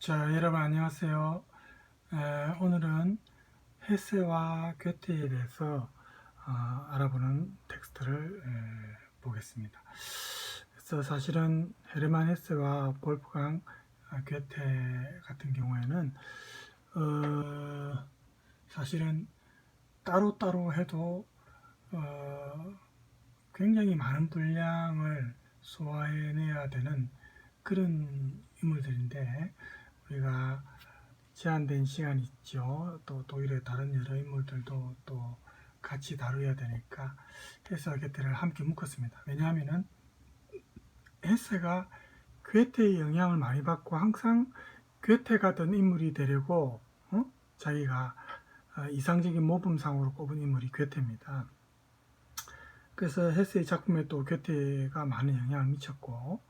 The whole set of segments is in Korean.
자, 여러분 안녕하세요. 오늘은 헤세와 괴테에 대해서 알아보는 텍스트를 보겠습니다. 그래서 사실은 헤르만 헤세와 볼프강 괴테 같은 경우에는 사실은 따로따로 해도 굉장히 많은 분량을 소화해내야 되는 그런 인물들인데, 우리가 제한된 시간이 있죠. 또 독일의 다른 여러 인물들도 또 같이 다루어야 되니까 헤세와 괴테를 함께 묶었습니다. 왜냐하면은 헤세가 괴테의 영향을 많이 받고 항상 괴테가 된 인물이 되려고 자기가 이상적인 모범상으로 꼽은 인물이 괴테입니다. 그래서 헤세의 작품에 또 괴테가 많은 영향을 미쳤고,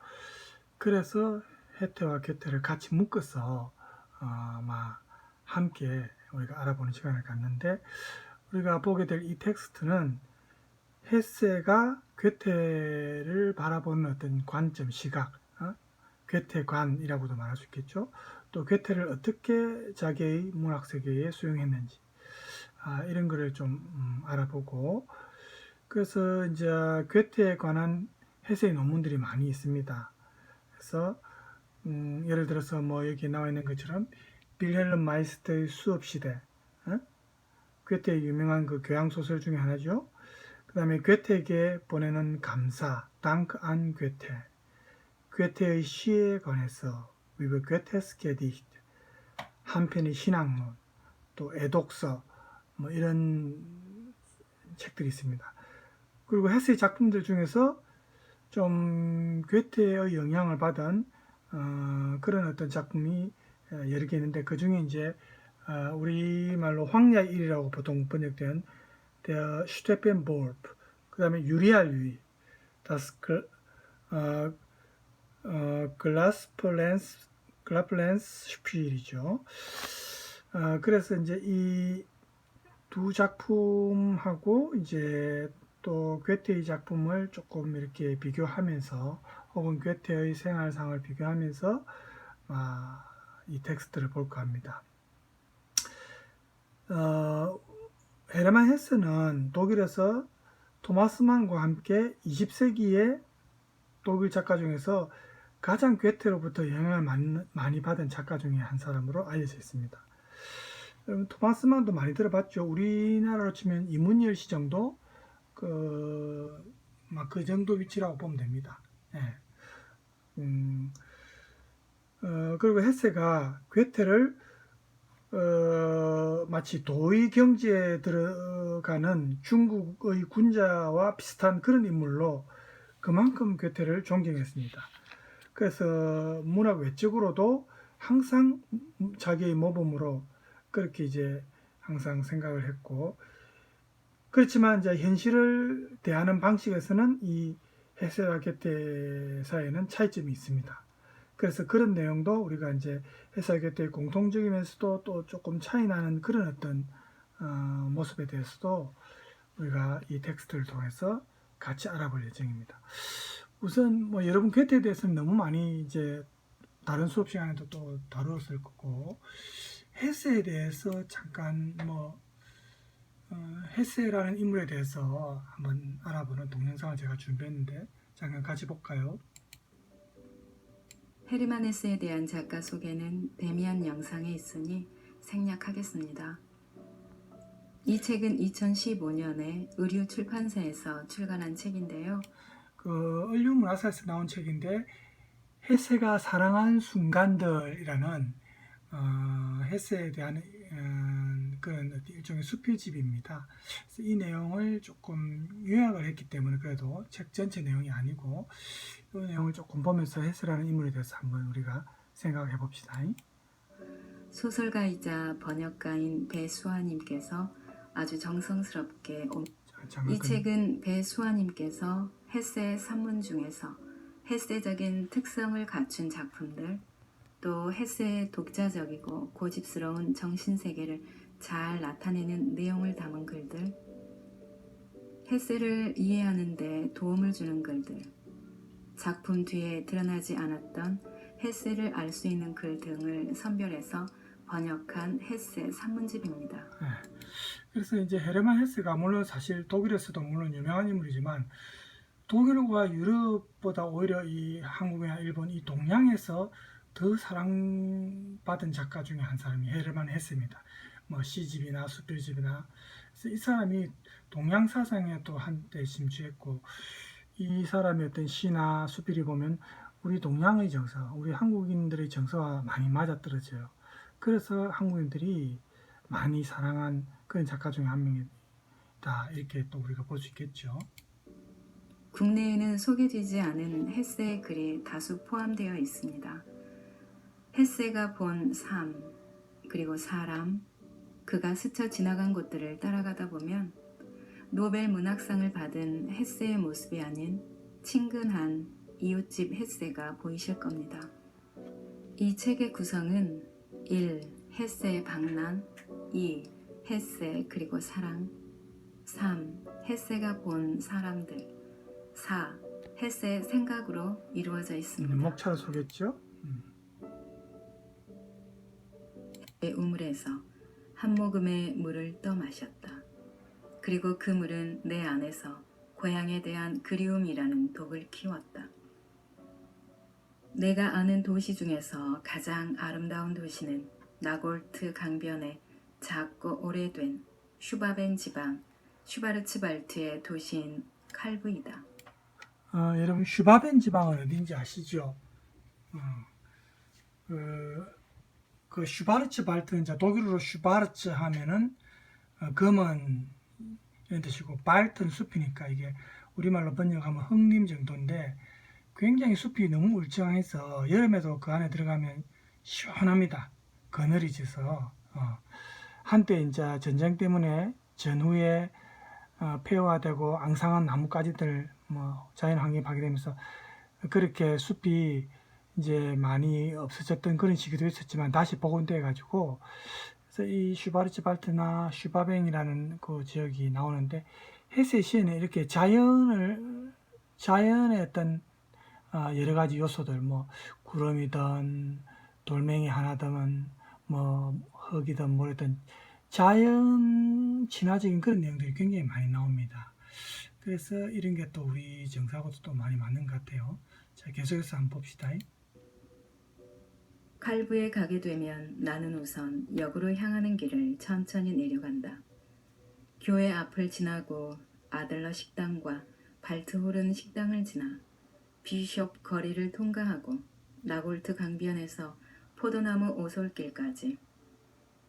그래서 헤세와 괴테를 같이 묶어서 아마 함께 우리가 알아보는 시간을 갖는데, 우리가 보게 될 이 텍스트는 헤세가 괴테를 바라보는 어떤 관점, 시각, 괴테관이라고도 말할 수 있겠죠. 또 괴테를 어떻게 자기의 문학 세계에 수용했는지 이런 거를 좀 알아보고, 그래서 이제 괴테에 관한 헤세의 논문들이 많이 있습니다. 그래서 예를 들어서 뭐 여기 나와 있는 것처럼 빌헬름 마이스터의 수업 시대, 괴테의 유명한 그 교양 소설 중에 하나죠. 그 다음에 괴테에게 보내는 감사, Dank an 괴테, 괴테의 시에 관해서 über Goethes Gedicht, 한편의 신학론, 또 애독서, 뭐 이런 책들이 있습니다. 그리고 헤세의 작품들 중에서 좀 괴테의 영향을 받은 그런 어떤 작품이 여러 개 있는데, 그 중에 이제 우리말로 황야의 일이라고 보통 번역된 Der Steppenwolf, 그 다음에 유리알 유이, Das Glasplanz Spiel이죠. 그래서 이제 이 두 작품하고 이제 또 괴테의 작품을 조금 이렇게 비교하면서, 혹은 괴테의 생활상을 비교하면서 이 텍스트를 볼까 합니다. 헤르만 헤세는 독일에서 토마스 만과 함께 20세기의 독일 작가 중에서 가장 괴테로부터 영향을 많이 받은 작가 중에 한 사람으로 알려져 있습니다. 여러분, 토마스 만도 많이 들어봤죠. 우리나라로 치면 이문열 씨 정도, 그 정도 위치라고 보면 됩니다. 그리고 헤세가 괴테를 마치 도의 경지에 들어가는 중국의 군자와 비슷한 그런 인물로 그만큼 괴테를 존경했습니다. 그래서 문학 외적으로도 항상 자기의 모범으로 그렇게 이제 항상 생각을 했고, 그렇지만 이제 현실을 대하는 방식에서는 이 헤세와 괴테 사이에는 차이점이 있습니다. 그래서 그런 내용도 우리가 이제 헤세와 괴테의 공통적이면서도 또 조금 차이 나는 그런 어떤 모습에 대해서도 우리가 이 텍스트를 통해서 같이 알아볼 예정입니다. 우선 뭐 여러분 괴테에 대해서는 너무 많이 이제 다른 수업 시간에도 또 다루었을 거고, 헤세에 대해서 잠깐 헤세라는 인물에 대해서 한번 알아보는 동영상을 제가 준비했는데 잠깐 같이 볼까요? 헤르만 헤세에 대한 작가 소개는 데미안 영상에 있으니 생략하겠습니다. 이 책은 2015년에 의류 출판사에서 출간한 책인데요. 그 얼류 문화사에서 나온 책인데, 헤세가 사랑한 순간들이라는 헤세에 대한 그런 일종의 수필집입니다. 그래서 이 내용을 조금 요약을 했기 때문에 그래도 책 전체 내용이 아니고 이 내용을 조금 보면서 헤세라는 인물에 대해서 한번 우리가 생각해 봅시다. 소설가이자 번역가인 배수아님께서 아주 정성스럽게 이 책은 배수아님께서 헤세의 산문 중에서 헤세적인 특성을 갖춘 작품들, 또 헤세의 독자적이고 고집스러운 정신세계를 잘 나타내는 내용을 담은 글들, 헤세를 이해하는 데 도움을 주는 글들, 작품 뒤에 드러나지 않았던 헤세를 알 수 있는 글 등을 선별해서 번역한 헤세 산문집입니다. 네. 그래서 이제 헤르만 헤세가 물론 사실 독일에서도 물론 유명한 인물이지만 독일과 유럽보다 오히려 이 한국이나 일본 이 동양에서 더 사랑받은 작가 중에 한 사람이 헤르만 헤세입니다. 뭐 시집이나 수필집이나 그래서 이 사람이 동양 사상에 또 한때 심취했고 이 사람의 어떤 시나 수필이 보면 우리 동양의 정서, 우리 한국인들의 정서와 많이 맞아떨어져요. 그래서 한국인들이 많이 사랑한 그런 작가 중에 한 명이다 이렇게 또 우리가 볼 수 있겠죠. 국내에는 소개되지 않은 헤세의 글이 다수 포함되어 있습니다. 헤세가 본 삶, 그리고 사람, 그가 스쳐 지나간 곳들을 따라가다 보면 노벨 문학상을 받은 헤세의 모습이 아닌 친근한 이웃집 헤세가 보이실 겁니다. 이 책의 구성은 1. 헤세의 방랑, 2. 헤세 그리고 사랑, 3. 헤세가 본 사람들, 4. 헤세의 생각으로 이루어져 있습니다. 목차를 쏘겠죠? 의 우물에서 한 모금의 물을 떠 마셨다. 그리고 그 물은 내 안에서 고향에 대한 그리움이라는 독을 키웠다. 내가 아는 도시 중에서 가장 아름다운 도시는 나골트 강변의 작고 오래된 슈바벤 지방 슈바르츠발트의 도시인 칼브이다. 여러분 슈바벤 지방은 어딘지 아시죠? 그 슈바르츠 발트는 이제 독일어로 슈바르츠 하면은 검은 이런 뜻이고 발트는 숲이니까 이게 우리말로 번역하면 흑림 정도인데 굉장히 숲이 너무 울창해서 여름에도 그 안에 들어가면 시원합니다. 그늘이 져서 한때 이제 전쟁 때문에 전후에 폐허화되고 앙상한 나뭇가지들 뭐 자연 환경이 파괴되면서 그렇게 숲이 이제 많이 없어졌던 그런 시기도 있었지만 다시 복원돼 가지고 그래서 이 슈바르츠 발트나 슈바뱅이라는 그 지역이 나오는데 헤세 시에는 이렇게 자연의 어떤 여러 가지 요소들 뭐 구름이든 돌멩이 하나든 뭐 흙이든 뭐든 자연 친화적인 그런 내용들이 굉장히 많이 나옵니다. 그래서 이런 게 또 우리 정서하고도 또 많이 맞는 것 같아요. 자, 계속해서 한번 봅시다. 칼부에 가게 되면 나는 우선 역으로 향하는 길을 천천히 내려간다. 교회 앞을 지나고 아들러 식당과 발트호른 식당을 지나 비숍 거리를 통과하고 나골트 강변에서 포도나무 오솔길까지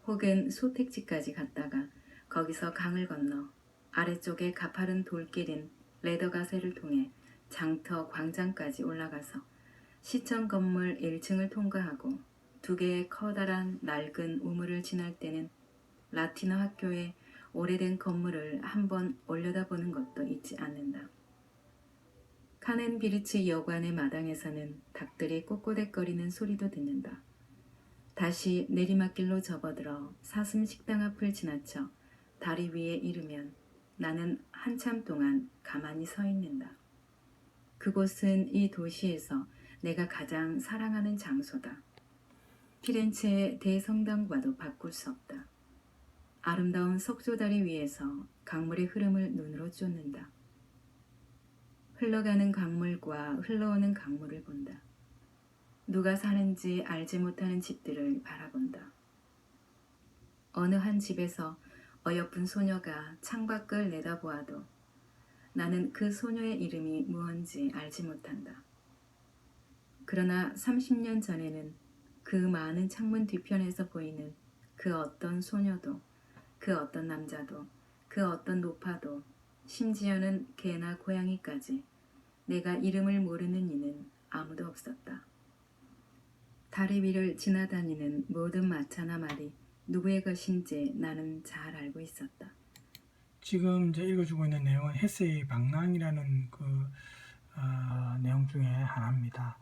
혹은 소택지까지 갔다가 거기서 강을 건너 아래쪽에 가파른 돌길인 레더가세를 통해 장터 광장까지 올라가서 시청 건물 1층을 통과하고 두 개의 커다란 낡은 우물을 지날 때는 라틴어 학교의 오래된 건물을 한번 올려다보는 것도 잊지 않는다. 카넨비르츠 여관의 마당에서는 닭들이 꼬꼬댁거리는 소리도 듣는다. 다시 내리막길로 접어들어 사슴 식당 앞을 지나쳐 다리 위에 이르면 나는 한참 동안 가만히 서 있는다. 그곳은 이 도시에서 내가 가장 사랑하는 장소다. 피렌체의 대성당과도 바꿀 수 없다. 아름다운 석조다리 위에서 강물의 흐름을 눈으로 쫓는다. 흘러가는 강물과 흘러오는 강물을 본다. 누가 사는지 알지 못하는 집들을 바라본다. 어느 한 집에서 어여쁜 소녀가 창밖을 내다보아도 나는 그 소녀의 이름이 무언지 알지 못한다. 그러나 30년 전에는 그 많은 창문 뒤편에서 보이는 그 어떤 소녀도, 그 어떤 남자도, 그 어떤 노파도, 심지어는 개나 고양이까지 내가 이름을 모르는 이는 아무도 없었다. 다리 위를 지나다니는 모든 마차나 말이 누구의 것인지 나는 잘 알고 있었다. 지금 이제 읽어주고 있는 내용은 헤세의 방랑이라는 그 내용 중에 하나입니다.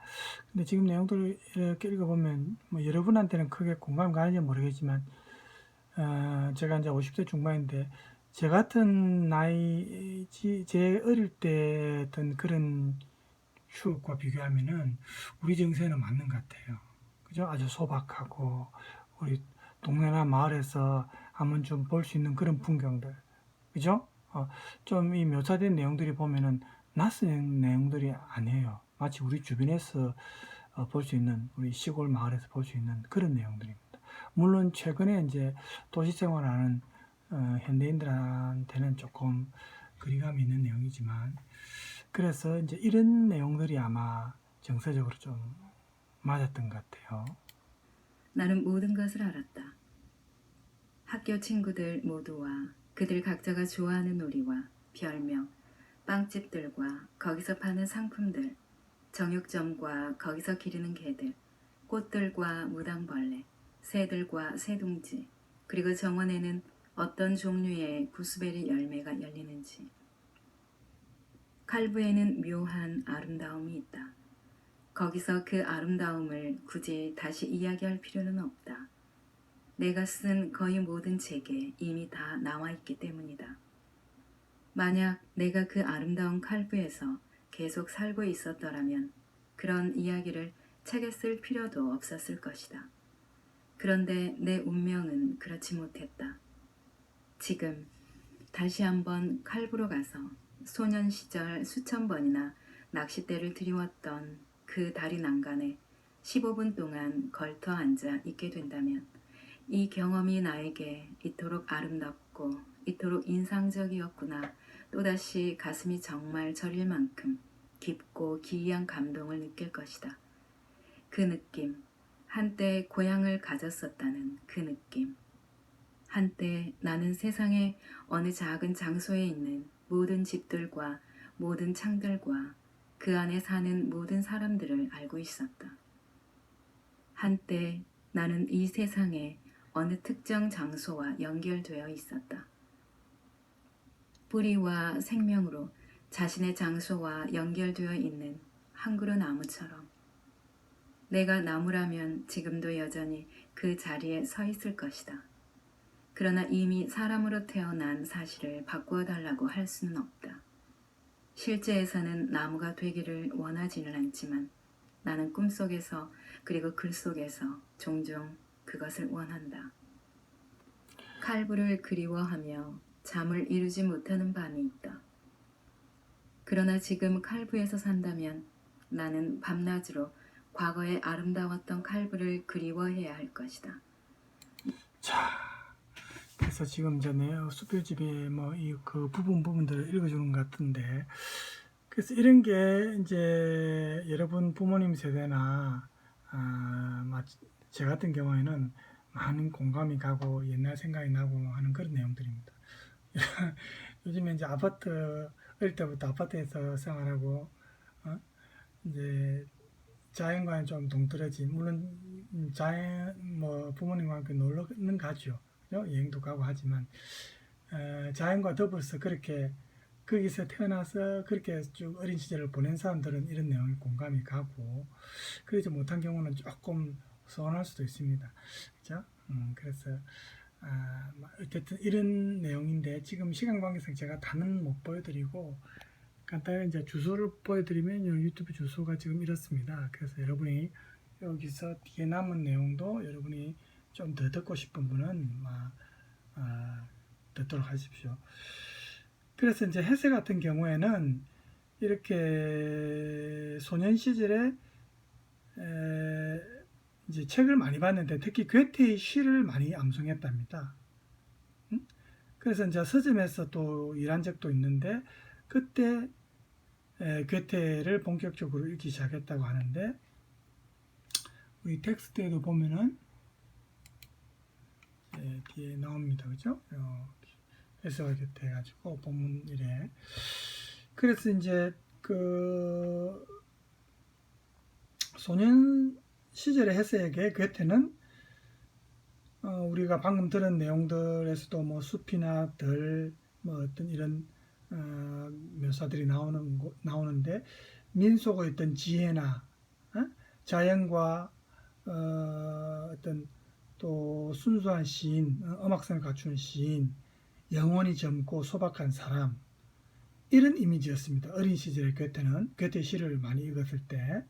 근데 지금 내용들을 이렇게 읽어보면 뭐 여러분한테는 크게 공감 가는지 모르겠지만 제가 이제 50대 중반인데 제 같은 나이 제 어릴 때 어떤 그런 추억과 비교하면은 우리 정서에는 맞는 것 같아요. 그죠? 아주 소박하고 우리 동네나 마을에서 한번 좀 볼 수 있는 그런 풍경들, 그죠? 좀 이 묘사된 내용들이 보면은 낯선 내용들이 아니에요. 마치 우리 주변에서 볼 수 있는, 우리 시골 마을에서 볼 수 있는 그런 내용들입니다. 물론 최근에 이제 도시 생활하는 현대인들한테는 조금 거리감이 있는 내용이지만, 그래서 이제 이런 내용들이 아마 정서적으로 좀 맞았던 것 같아요. 나는 모든 것을 알았다. 학교 친구들 모두와 그들 각자가 좋아하는 놀이와 별명, 빵집들과 거기서 파는 상품들, 정육점과 거기서 기르는 개들, 꽃들과 무당벌레, 새들과 새둥지, 그리고 정원에는 어떤 종류의 구스베리 열매가 열리는지. 칼부에는 묘한 아름다움이 있다. 거기서 그 아름다움을 굳이 다시 이야기할 필요는 없다. 내가 쓴 거의 모든 책에 이미 다 나와 있기 때문이다. 만약 내가 그 아름다운 칼부에서 계속 살고 있었더라면 그런 이야기를 책에 쓸 필요도 없었을 것이다. 그런데 내 운명은 그렇지 못했다. 지금 다시 한번 칼부로 가서 소년 시절 수천 번이나 낚싯대를 들이웠던 그 다리 난간에 15분 동안 걸터 앉아 있게 된다면 이 경험이 나에게 이토록 아름답고 이토록 인상적이었구나, 또다시 가슴이 정말 저릴 만큼 깊고 기이한 감동을 느낄 것이다. 그 느낌, 한때 고향을 가졌었다는 그 느낌. 한때 나는 세상의 어느 작은 장소에 있는 모든 집들과 모든 창들과 그 안에 사는 모든 사람들을 알고 있었다. 한때 나는 이 세상의 어느 특정 장소와 연결되어 있었다. 뿌리와 생명으로 자신의 장소와 연결되어 있는 한 그루 나무처럼 내가 나무라면 지금도 여전히 그 자리에 서 있을 것이다. 그러나 이미 사람으로 태어난 사실을 바꾸어 달라고 할 수는 없다. 실제에서는 나무가 되기를 원하지는 않지만 나는 꿈속에서 그리고 글 속에서 종종 그것을 원한다. 칼부를 그리워하며 잠을 이루지 못하는 밤이 있다. 그러나 지금 칼부에서 산다면 나는 밤낮으로 과거의 아름다웠던 칼부를 그리워해야 할 것이다. 자, 그래서 지금 이제 내 수필집에 뭐 이 그 부분들을 읽어주는 것 같은데, 그래서 이런 게 이제 여러분 부모님 세대나 제 같은 경우에는 많은 공감이 가고 옛날 생각이 나고 하는 그런 내용들입니다. 요즘에 이제 어릴 때부터 아파트에서 생활하고 이제 자연과는 좀 동떨어진, 물론 부모님과 함께 놀러는 가죠. 그죠? 여행도 가고 하지만 자연과 더불어서 그렇게 거기서 태어나서 그렇게 쭉 어린 시절을 보낸 사람들은 이런 내용에 공감이 가고, 그러지 못한 경우는 조금 서운할 수도 있습니다. 그죠? 그래서 어쨌든 이런 내용인데, 지금 시간 관계상 제가 다는 못 보여드리고 간단히 이제 주소를 보여드리면 유튜브 주소가 지금 이렇습니다. 그래서 여러분이 여기서 뒤에 남은 내용도 여러분이 좀 더 듣고 싶은 분은 듣도록 하십시오. 그래서 이제 헤세 같은 경우에는 이렇게 소년 시절에 이제 책을 많이 봤는데 특히 괴테의 시를 많이 암송했답니다. 그래서 이제 서점에서 또 일한 적도 있는데, 그때 괴테를 본격적으로 읽기 시작했다고 하는데, 우리 텍스트에도 보면은 뒤에 나옵니다. 그죠? 해석을 해가지고 본문 이래. 그래서 이제 그 소년 시절의 헤세에게 괴테는 우리가 방금 들은 내용들에서도 뭐 숲이나 들, 뭐 어떤 이런 묘사들이 나오는데, 민속의 어떤 지혜나 자연과 어떤 또 순수한 시인, 음악성을 갖추는 시인, 영혼이 젊고 소박한 사람, 이런 이미지였습니다. 어린 시절의 괴테는 괴테 시를 많이 읽었을 때.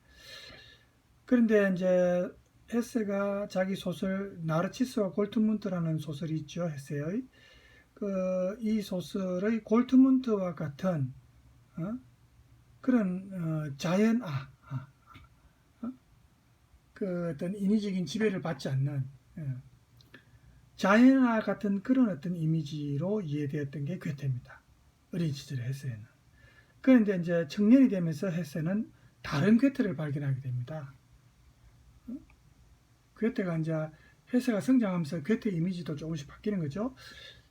그런데 이제 헤세가 자기 소설 나르치스와 골트문트라는 소설이 있죠. 헤세의 이 소설의 골트문트와 같은 그런 자연아 그 어떤 인위적인 지배를 받지 않는 자연아 같은 그런 어떤 이미지로 이해되었던 게 괴테입니다. 어린 시절의 헤세는. 그런데 이제 청년이 되면서 헤세는 다른 괴테를 발견하게 됩니다. 괴테가 이제 헤세가 성장하면서 괴테 이미지도 조금씩 바뀌는 거죠.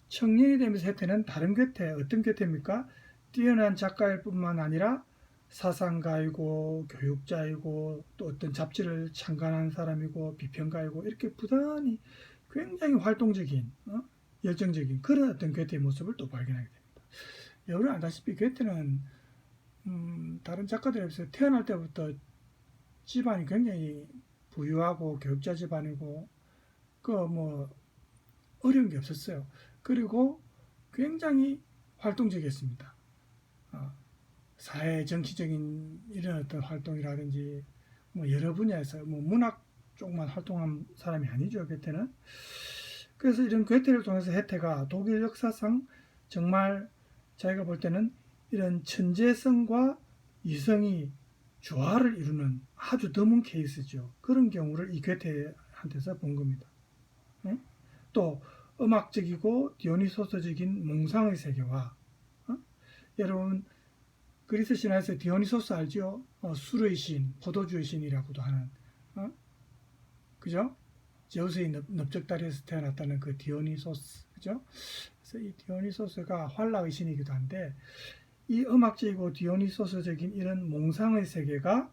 청년이 되면서 헤세는 다른 괴테, 어떤 괴테입니까? 뛰어난 작가일 뿐만 아니라 사상가이고 교육자이고 또 어떤 잡지를 창간한 사람이고 비평가이고 이렇게 부단히 굉장히 활동적인 열정적인 그런 어떤 괴테의 모습을 또 발견하게 됩니다. 여러분 아다시피 괴테는 다른 작가들에 비해서 태어날 때부터 집안이 굉장히 부유하고 교육자 집안이고 그 뭐 어려운 게 없었어요. 그리고 굉장히 활동적이었습니다. 사회 정치적인 이런 어떤 활동이라든지 뭐 여러 분야에서 뭐 문학 쪽만 활동한 사람이 아니죠. 괴테는. 그래서 이런 괴테를 통해서 헤테가 독일 역사상 정말 자기가 볼 때는 이런 천재성과 이성이 조화를 이루는 아주 드문 케이스죠. 그런 경우를 이 괴테한테서 본 겁니다. 또 음악적이고 디오니소스적인 몽상의 세계와 여러분 그리스 신화에서 디오니소스 알죠? 술의 신, 포도주의 신이라고도 하는 그죠? 제우스의 넓적다리에서 태어났다는 그 디오니소스 그죠? 그래서 이 디오니소스가 환락의 신이기도 한데 이 음악적이고 디오니소스적인 이런 몽상의 세계가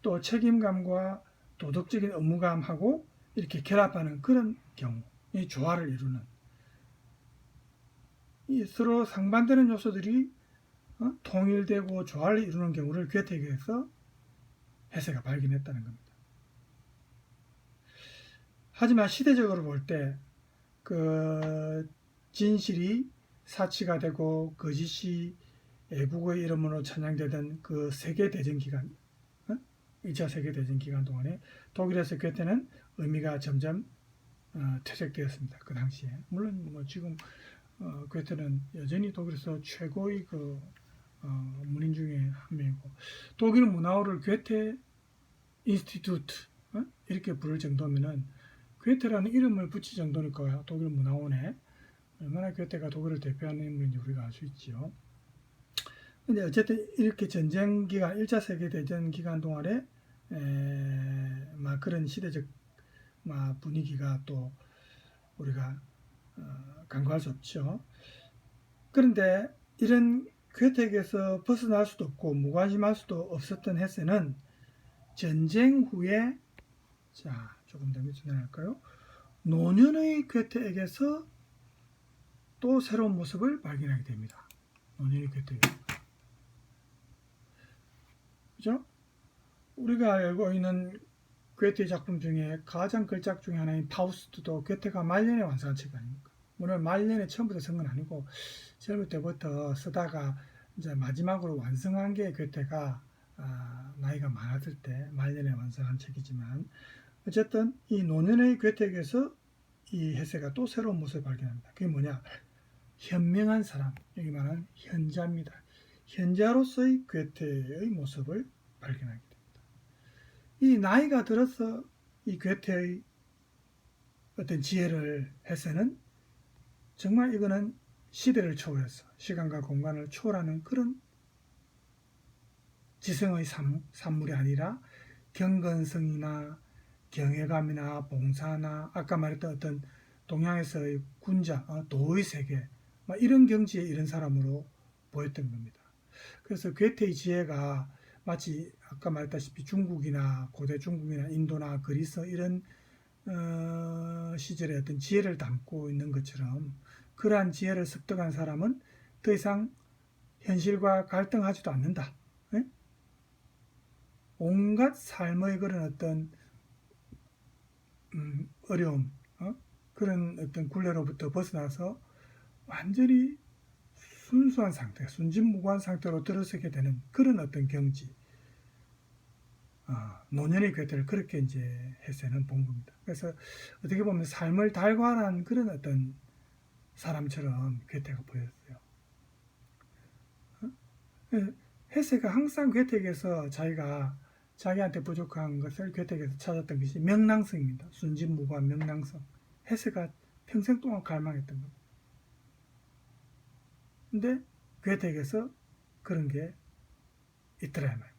또 책임감과 도덕적인 의무감하고 이렇게 결합하는 그런 경우 이 조화를 이루는 이 서로 상반되는 요소들이 통일되고 조화를 이루는 경우를 괴테에서 헤세가 발견했다는 겁니다. 하지만 시대적으로 볼 때 그 진실이 사치가 되고 거짓이 애국의 이름으로 찬양되던 그 세계대전 기간 2차 세계대전 기간 동안에 독일에서 괴테는 의미가 점점 퇴색되었습니다. 그 당시에. 물론 뭐 지금 괴테는 여전히 독일에서 최고의 그 문인 중에 한 명이고 독일 문화어를 괴테 인스티튜트 이렇게 부를 정도면은 괴테라는 이름을 붙일 정도니까 독일 문화원에 얼마나 괴테가 독일을 대표하는 인물인지 우리가 알 수 있지요. 근데 어쨌든 이렇게 전쟁 기간 1차 세계대전 기간 동안에 막 그런 시대적 막 분위기가 또 우리가 간과할 수 없죠. 그런데 이런 괴테에게서 벗어날 수도 없고 무관심할 수도 없었던 헤세는 전쟁 후에 자 조금 더 밑으로 내려갈까요? 노년의 괴테에게서 또 새로운 모습을 발견하게 됩니다. 노년의 괴테에게서 그죠? 우리가 알고 있는 괴테 작품 중에 가장 걸작 중에 하나인 파우스트도 괴테가 말년에 완성한 책 아닙니까? 물론 말년에 처음부터 쓴 건 아니고 젊을 때부터 쓰다가 이제 마지막으로 완성한 게 괴테가 나이가 많았을 때 말년에 완성한 책이지만 어쨌든 이 노년의 괴테에게서 이 헤세가 또 새로운 모습을 발견합니다. 그게 뭐냐? 현명한 사람, 여기 말하는 현자입니다. 현자로서의 괴테의 모습을 발견하게 됩니다. 이 나이가 들어서 이 괴테의 어떤 지혜를 헤세는 정말 이거는 시대를 초월해서 시간과 공간을 초월하는 그런 지성의 산물이 아니라 경건성이나 경외감이나 봉사나 아까 말했던 어떤 동양에서의 군자, 도의 세계 이런 경지에 이런 사람으로 보였던 겁니다. 그래서 괴테의 지혜가 마치 아까 말했다시피 중국이나 고대 중국이나 인도나 그리스 이런 시절의 어떤 지혜를 담고 있는 것처럼 그러한 지혜를 습득한 사람은 더 이상 현실과 갈등하지도 않는다. 네? 온갖 삶의 그런 어떤 어려움, 그런 어떤 굴레로부터 벗어나서 완전히 순수한 상태, 순진무구한 상태로 들어서게 되는 그런 어떤 경지, 노년의 괴테를 그렇게 이제 해서는 본 겁니다. 그래서 어떻게 보면 삶을 달관한 그런 어떤 사람처럼 괴테가 보였어요. 헤세가 항상 괴텍에서 자기한테 부족한 것을 괴텍에서 찾았던 것이 명랑성입니다. 순진무구한 명랑성. 헤세가 평생 동안 갈망했던 겁니다. 근데 괴텍에서 그런 게 있더라 이 말입니다.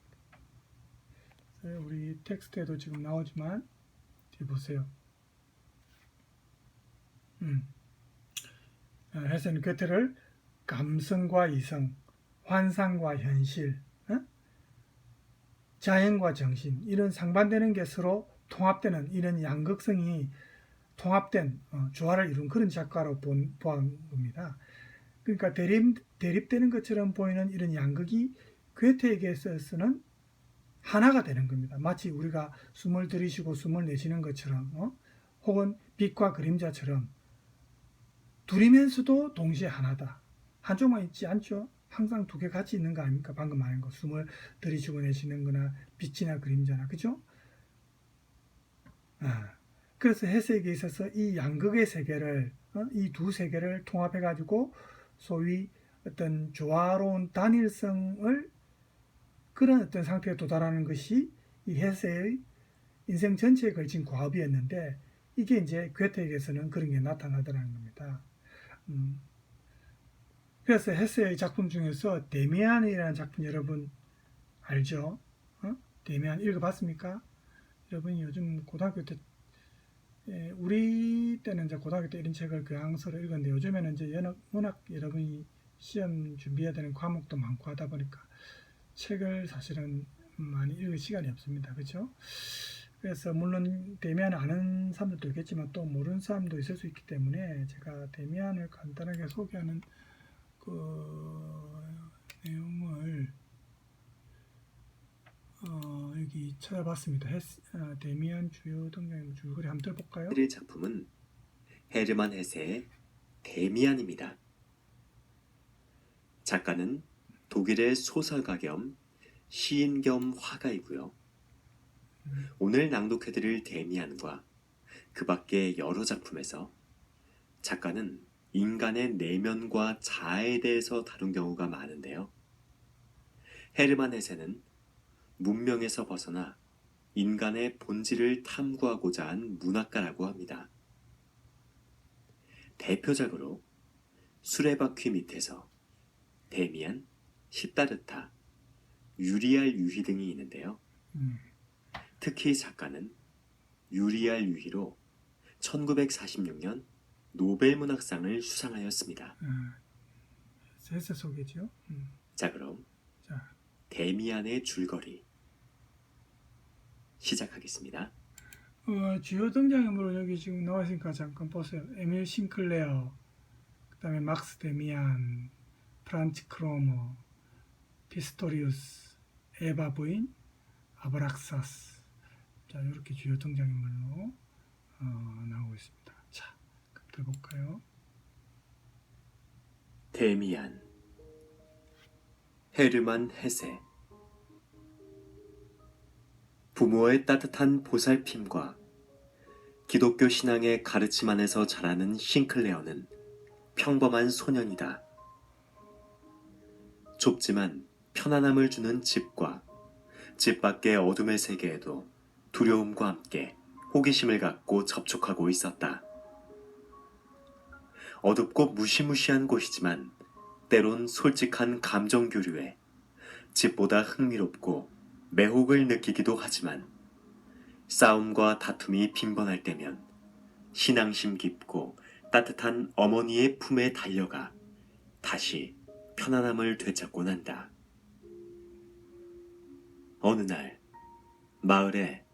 우리 텍스트에도 지금 나오지만 뒤에 보세요. 헤세는 괴테를 감성과 이성, 환상과 현실, 자연과 정신, 이런 상반되는 게 서로 통합되는 이런 양극성이 통합된 조화를 이룬 그런 작가로 보한 겁니다. 그러니까 대립되는 것처럼 보이는 이런 양극이 괴테에게 있어서는 하나가 되는 겁니다. 마치 우리가 숨을 들이쉬고 숨을 내쉬는 것처럼, 혹은 빛과 그림자처럼 둘이면서도 동시에 하나다. 한쪽만 있지 않죠. 항상 두 개 같이 있는 거 아닙니까? 방금 말한 거, 숨을 들이쉬고 내쉬는 거나 빛이나 그림자나, 그죠? 그래서 헤세에게 있어서 이 양극의 세계를, 이 두 세계를 통합해 가지고 소위 어떤 조화로운 단일성을, 그런 어떤 상태에 도달하는 것이 이 헤세의 인생 전체에 걸친 과업이었는데, 이게 이제 괴테에게서는 그런 게 나타나더라는 겁니다. 그래서 헤세의 작품 중에서 데미안이라는 작품 여러분 알죠? 데미안 읽어봤습니까? 여러분이 요즘 고등학교 때, 우리 때는 이제 고등학교 때 이런 책을 교양서로 읽었는데, 요즘에는 이제 워낙 여러분이 시험 준비해야 되는 과목도 많고 하다 보니까 책을 사실은 많이 읽을 시간이 없습니다. 그렇죠? 그래서 물론 데미안을 아는 사람들도 있겠지만 또 모르는 사람도 있을 수 있기 때문에 제가 데미안을 간단하게 소개하는 그 내용을 여기 찾아봤습니다. 데미안 주요 등장인물 줄거리 한번 들어볼까요? 의 작품은 헤르만 헤세의 데미안입니다. 작가는 독일의 소설가 겸 시인 겸 화가이고요. 오늘 낭독해드릴 데미안과 그 밖의 여러 작품에서 작가는 인간의 내면과 자아에 대해서 다룬 경우가 많은데요. 헤르만 헤세는 문명에서 벗어나 인간의 본질을 탐구하고자 한 문학가라고 합니다. 대표작으로 수레바퀴 밑에서, 데미안, 시다르타, 유리알 유희 등이 있는데요. 특히 작가는 유리알 유희로 1946년 노벨문학상을 수상하였습니다. 헤세 소개죠. 자, 그럼 자, 데미안의 줄거리 시작하겠습니다. 주요 등장인물은 여기 지금 나왔으니까 잠깐 보세요. 에밀 싱클레어, 그 다음에 막스 데미안, 프란츠 크로머, 피스토리우스, 에바 부인, 아브락사스. 자, 이렇게 주요 등장인물로 나오고 있습니다. 자, 그럼 들어볼까요? 데미안, 헤르만 헤세. 부모의 따뜻한 보살핌과 기독교 신앙의 가르침 안에서 자라는 싱클레어는 평범한 소년이다. 좁지만 편안함을 주는 집과 집 밖의 어둠의 세계에도 두려움과 함께 호기심을 갖고 접촉하고 있었다. 어둡고 무시무시한 곳이지만 때론 솔직한 감정 교류에 집보다 흥미롭고 매혹을 느끼기도 하지만 싸움과 다툼이 빈번할 때면 신앙심 깊고 따뜻한 어머니의 품에 달려가 다시 편안함을 되찾곤 한다. 어느 날 마을에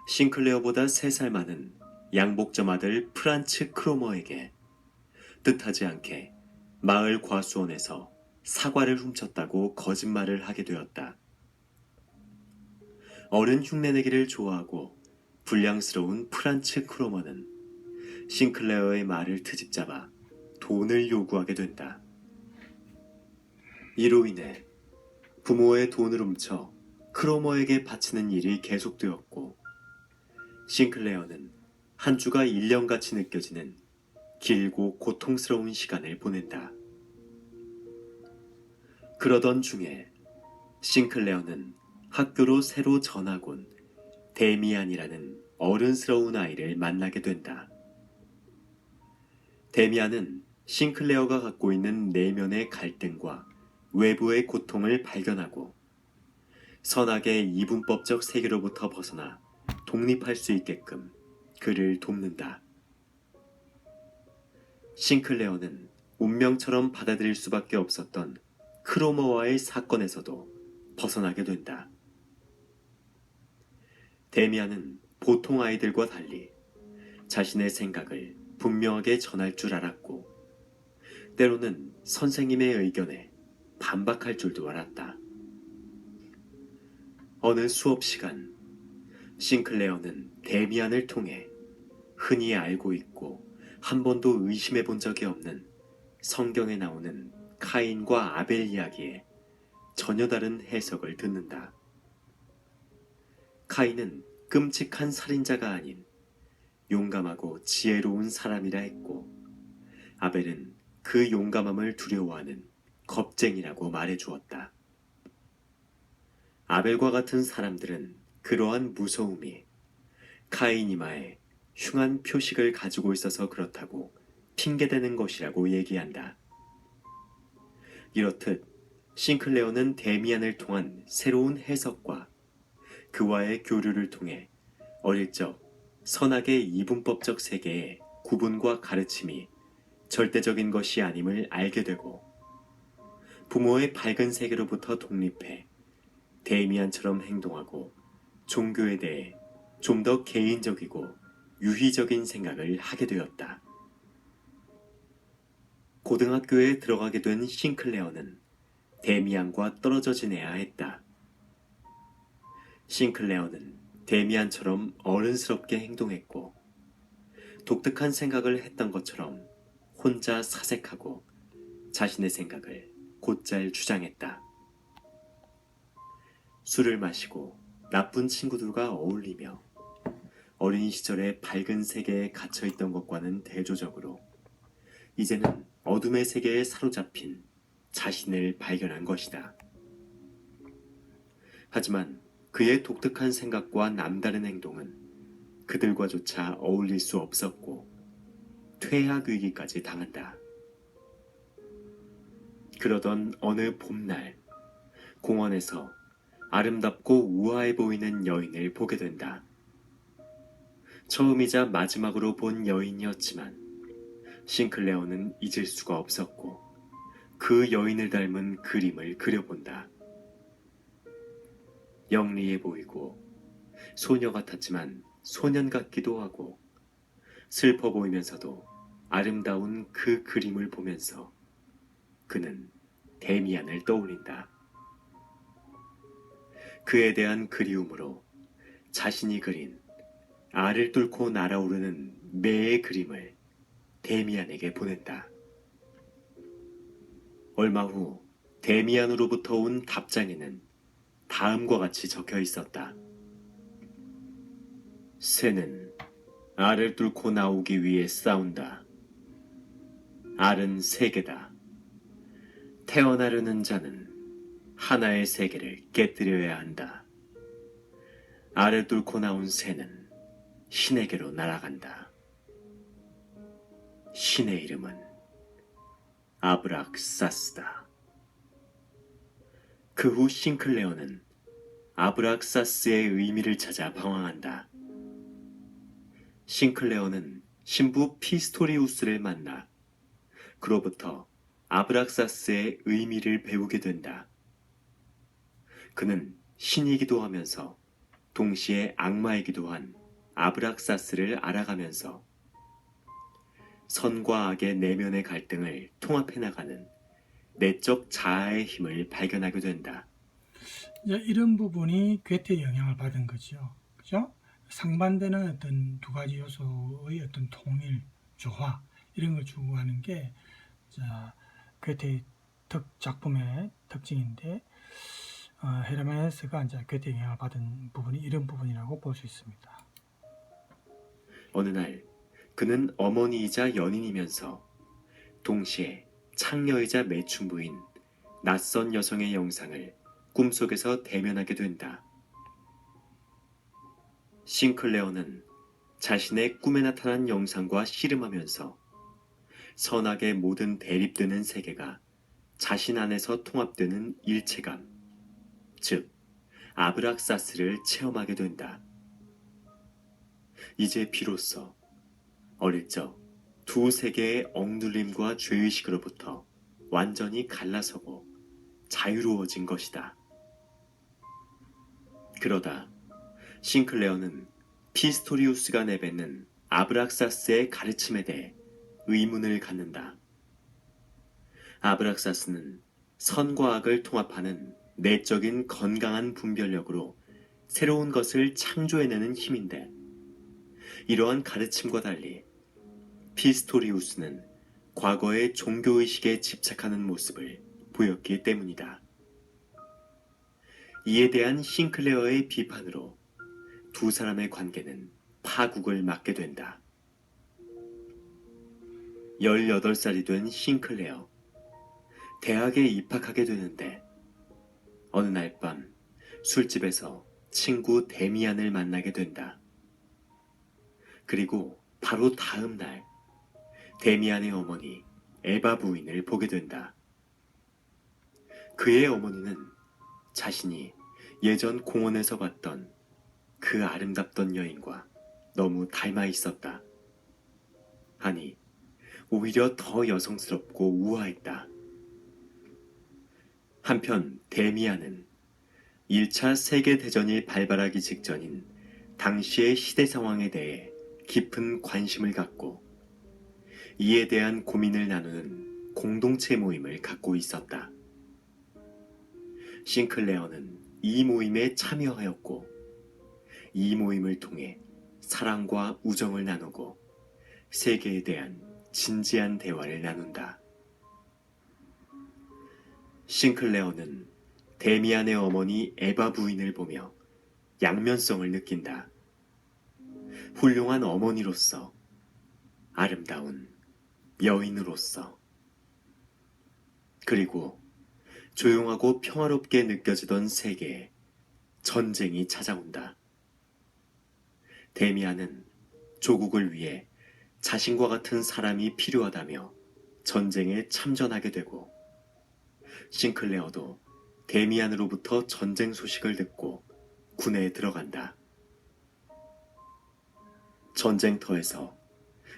싱클레어보다 3살 많은 양복점 아들 프란츠 크로머에게 뜻하지 않게 마을 과수원에서 사과를 훔쳤다고 거짓말을 하게 되었다. 어른 흉내내기를 좋아하고 불량스러운 프란츠 크로머는 싱클레어의 말을 트집잡아 돈을 요구하게 된다. 이로 인해 부모의 돈을 훔쳐 크로머에게 바치는 일이 계속되었고 싱클레어는 한 주가 1년같이 느껴지는 길고 고통스러운 시간을 보낸다. 그러던 중에 싱클레어는 학교로 새로 전학 온 데미안이라는 어른스러운 아이를 만나게 된다. 데미안은 싱클레어가 갖고 있는 내면의 갈등과 외부의 고통을 발견하고 선악의 이분법적 세계로부터 벗어나 독립할 수 있게끔 그를 돕는다. 싱클레어는 운명처럼 받아들일 수밖에 없었던 크로머와의 사건에서도 벗어나게 된다. 데미안은 보통 아이들과 달리 자신의 생각을 분명하게 전할 줄 알았고 때로는 선생님의 의견에 반박할 줄도 알았다. 어느 수업 시간 싱클레어는 데미안을 통해 흔히 알고 있고 한 번도 의심해 본 적이 없는 성경에 나오는 카인과 아벨 이야기에 전혀 다른 해석을 듣는다. 카인은 끔찍한 살인자가 아닌 용감하고 지혜로운 사람이라 했고 아벨은 그 용감함을 두려워하는 겁쟁이라고 말해주었다. 아벨과 같은 사람들은 그러한 무서움이 카인 이마에 흉한 표식을 가지고 있어서 그렇다고 핑계대는 것이라고 얘기한다. 이렇듯 싱클레어는 데미안을 통한 새로운 해석과 그와의 교류를 통해 어릴 적 선악의 이분법적 세계의 구분과 가르침이 절대적인 것이 아님을 알게 되고 부모의 밝은 세계로부터 독립해 데미안처럼 행동하고 종교에 대해 좀 더 개인적이고 유희적인 생각을 하게 되었다. 고등학교에 들어가게 된 싱클레어는 데미안과 떨어져 지내야 했다. 싱클레어는 데미안처럼 어른스럽게 행동했고 독특한 생각을 했던 것처럼 혼자 사색하고 자신의 생각을 곧잘 주장했다. 술을 마시고 나쁜 친구들과 어울리며 어린 시절의 밝은 세계에 갇혀있던 것과는 대조적으로 이제는 어둠의 세계에 사로잡힌 자신을 발견한 것이다. 하지만 그의 독특한 생각과 남다른 행동은 그들과조차 어울릴 수 없었고 퇴학 위기까지 당한다. 그러던 어느 봄날 공원에서 아름답고 우아해 보이는 여인을 보게 된다. 처음이자 마지막으로 본 여인이었지만 싱클레어는 잊을 수가 없었고 그 여인을 닮은 그림을 그려본다. 영리해 보이고 소녀 같았지만 소년 같기도 하고 슬퍼 보이면서도 아름다운 그 그림을 보면서 그는 데미안을 떠올린다. 그에 대한 그리움으로 자신이 그린 알을 뚫고 날아오르는 매의 그림을 데미안에게 보낸다. 얼마 후 데미안으로부터 온 답장에는 다음과 같이 적혀 있었다. 새는 알을 뚫고 나오기 위해 싸운다. 알은 세계다. 태어나려는 자는 하나의 세계를 깨뜨려야 한다. 알을 뚫고 나온 새는 신에게로 날아간다. 신의 이름은 아브락사스다. 그 후 싱클레어는 아브락사스의 의미를 찾아 방황한다. 싱클레어는 신부 피스토리우스를 만나 그로부터 아브락사스의 의미를 배우게 된다. 그는 신이기도 하면서 동시에 악마이기도 한 아브락사스를 알아가면서 선과 악의 내면의 갈등을 통합해 나가는 내적 자아의 힘을 발견하게 된다. 이제 이런 부분이 괴테의 영향을 받은 거죠. 그죠? 상반되는 어떤 두 가지 요소의 어떤 통일, 조화 이런 걸 추구하는 게 괴테의 작품의 특징인데 헤르만 헤세가 이제 괴테 영향을 받은 부분이 이런 부분이라고 볼 수 있습니다. 어느 날 그는 어머니이자 연인이면서 동시에 창녀이자 매춘부인 낯선 여성의 영상을 꿈속에서 대면하게 된다. 싱클레어는 자신의 꿈에 나타난 영상과 씨름하면서 선악의 모든 대립되는 세계가 자신 안에서 통합되는 일체감, 즉 아브락사스를 체험하게 된다. 이제 비로소 어릴 적 두 세계의 억눌림과 죄의식으로부터 완전히 갈라서고 자유로워진 것이다. 그러다 싱클레어는 피스토리우스가 내뱉는 아브락사스의 가르침에 대해 의문을 갖는다. 아브락사스는 선과 악을 통합하는 내적인 건강한 분별력으로 새로운 것을 창조해내는 힘인데, 이러한 가르침과 달리 피스토리우스는 과거의 종교의식에 집착하는 모습을 보였기 때문이다. 이에 대한 싱클레어의 비판으로 두 사람의 관계는 파국을 맞게 된다. 18살이 된 싱클레어. 대학에 입학하게 되는데 어느 날 밤 술집에서 친구 데미안을 만나게 된다. 그리고 바로 다음 날 데미안의 어머니 에바 부인을 보게 된다. 그의 어머니는 자신이 예전 공원에서 봤던 그 아름답던 여인과 너무 닮아 있었다. 아니, 오히려 더 여성스럽고 우아했다. 한편 데미안은 1차 세계대전이 발발하기 직전인 당시의 시대 상황에 대해 깊은 관심을 갖고 이에 대한 고민을 나누는 공동체 모임을 갖고 있었다. 싱클레어는 이 모임에 참여하였고 이 모임을 통해 사랑과 우정을 나누고 세계에 대한 진지한 대화를 나눈다. 싱클레어는 데미안의 어머니 에바 부인을 보며 양면성을 느낀다. 훌륭한 어머니로서, 아름다운 여인으로서, 그리고 조용하고 평화롭게 느껴지던 세계에 전쟁이 찾아온다. 데미안은 조국을 위해 자신과 같은 사람이 필요하다며 전쟁에 참전하게 되고, 싱클레어도 데미안으로부터 전쟁 소식을 듣고 군에 들어간다. 전쟁터에서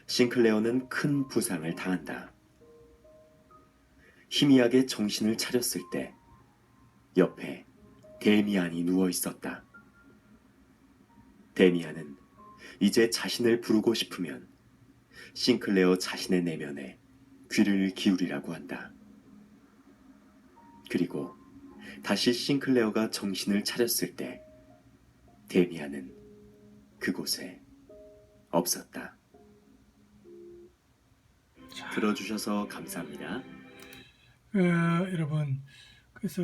싱클레어는 큰 부상을 당한다. 희미하게 정신을 차렸을 때 옆에 데미안이 누워 있었다. 데미안은 이제 자신을 부르고 싶으면 싱클레어 자신의 내면에 귀를 기울이라고 한다. 그리고 다시 싱클레어가 정신을 차렸을 때 데미안은 그곳에 없었다. 들어주셔서 감사합니다. 여러분, 그래서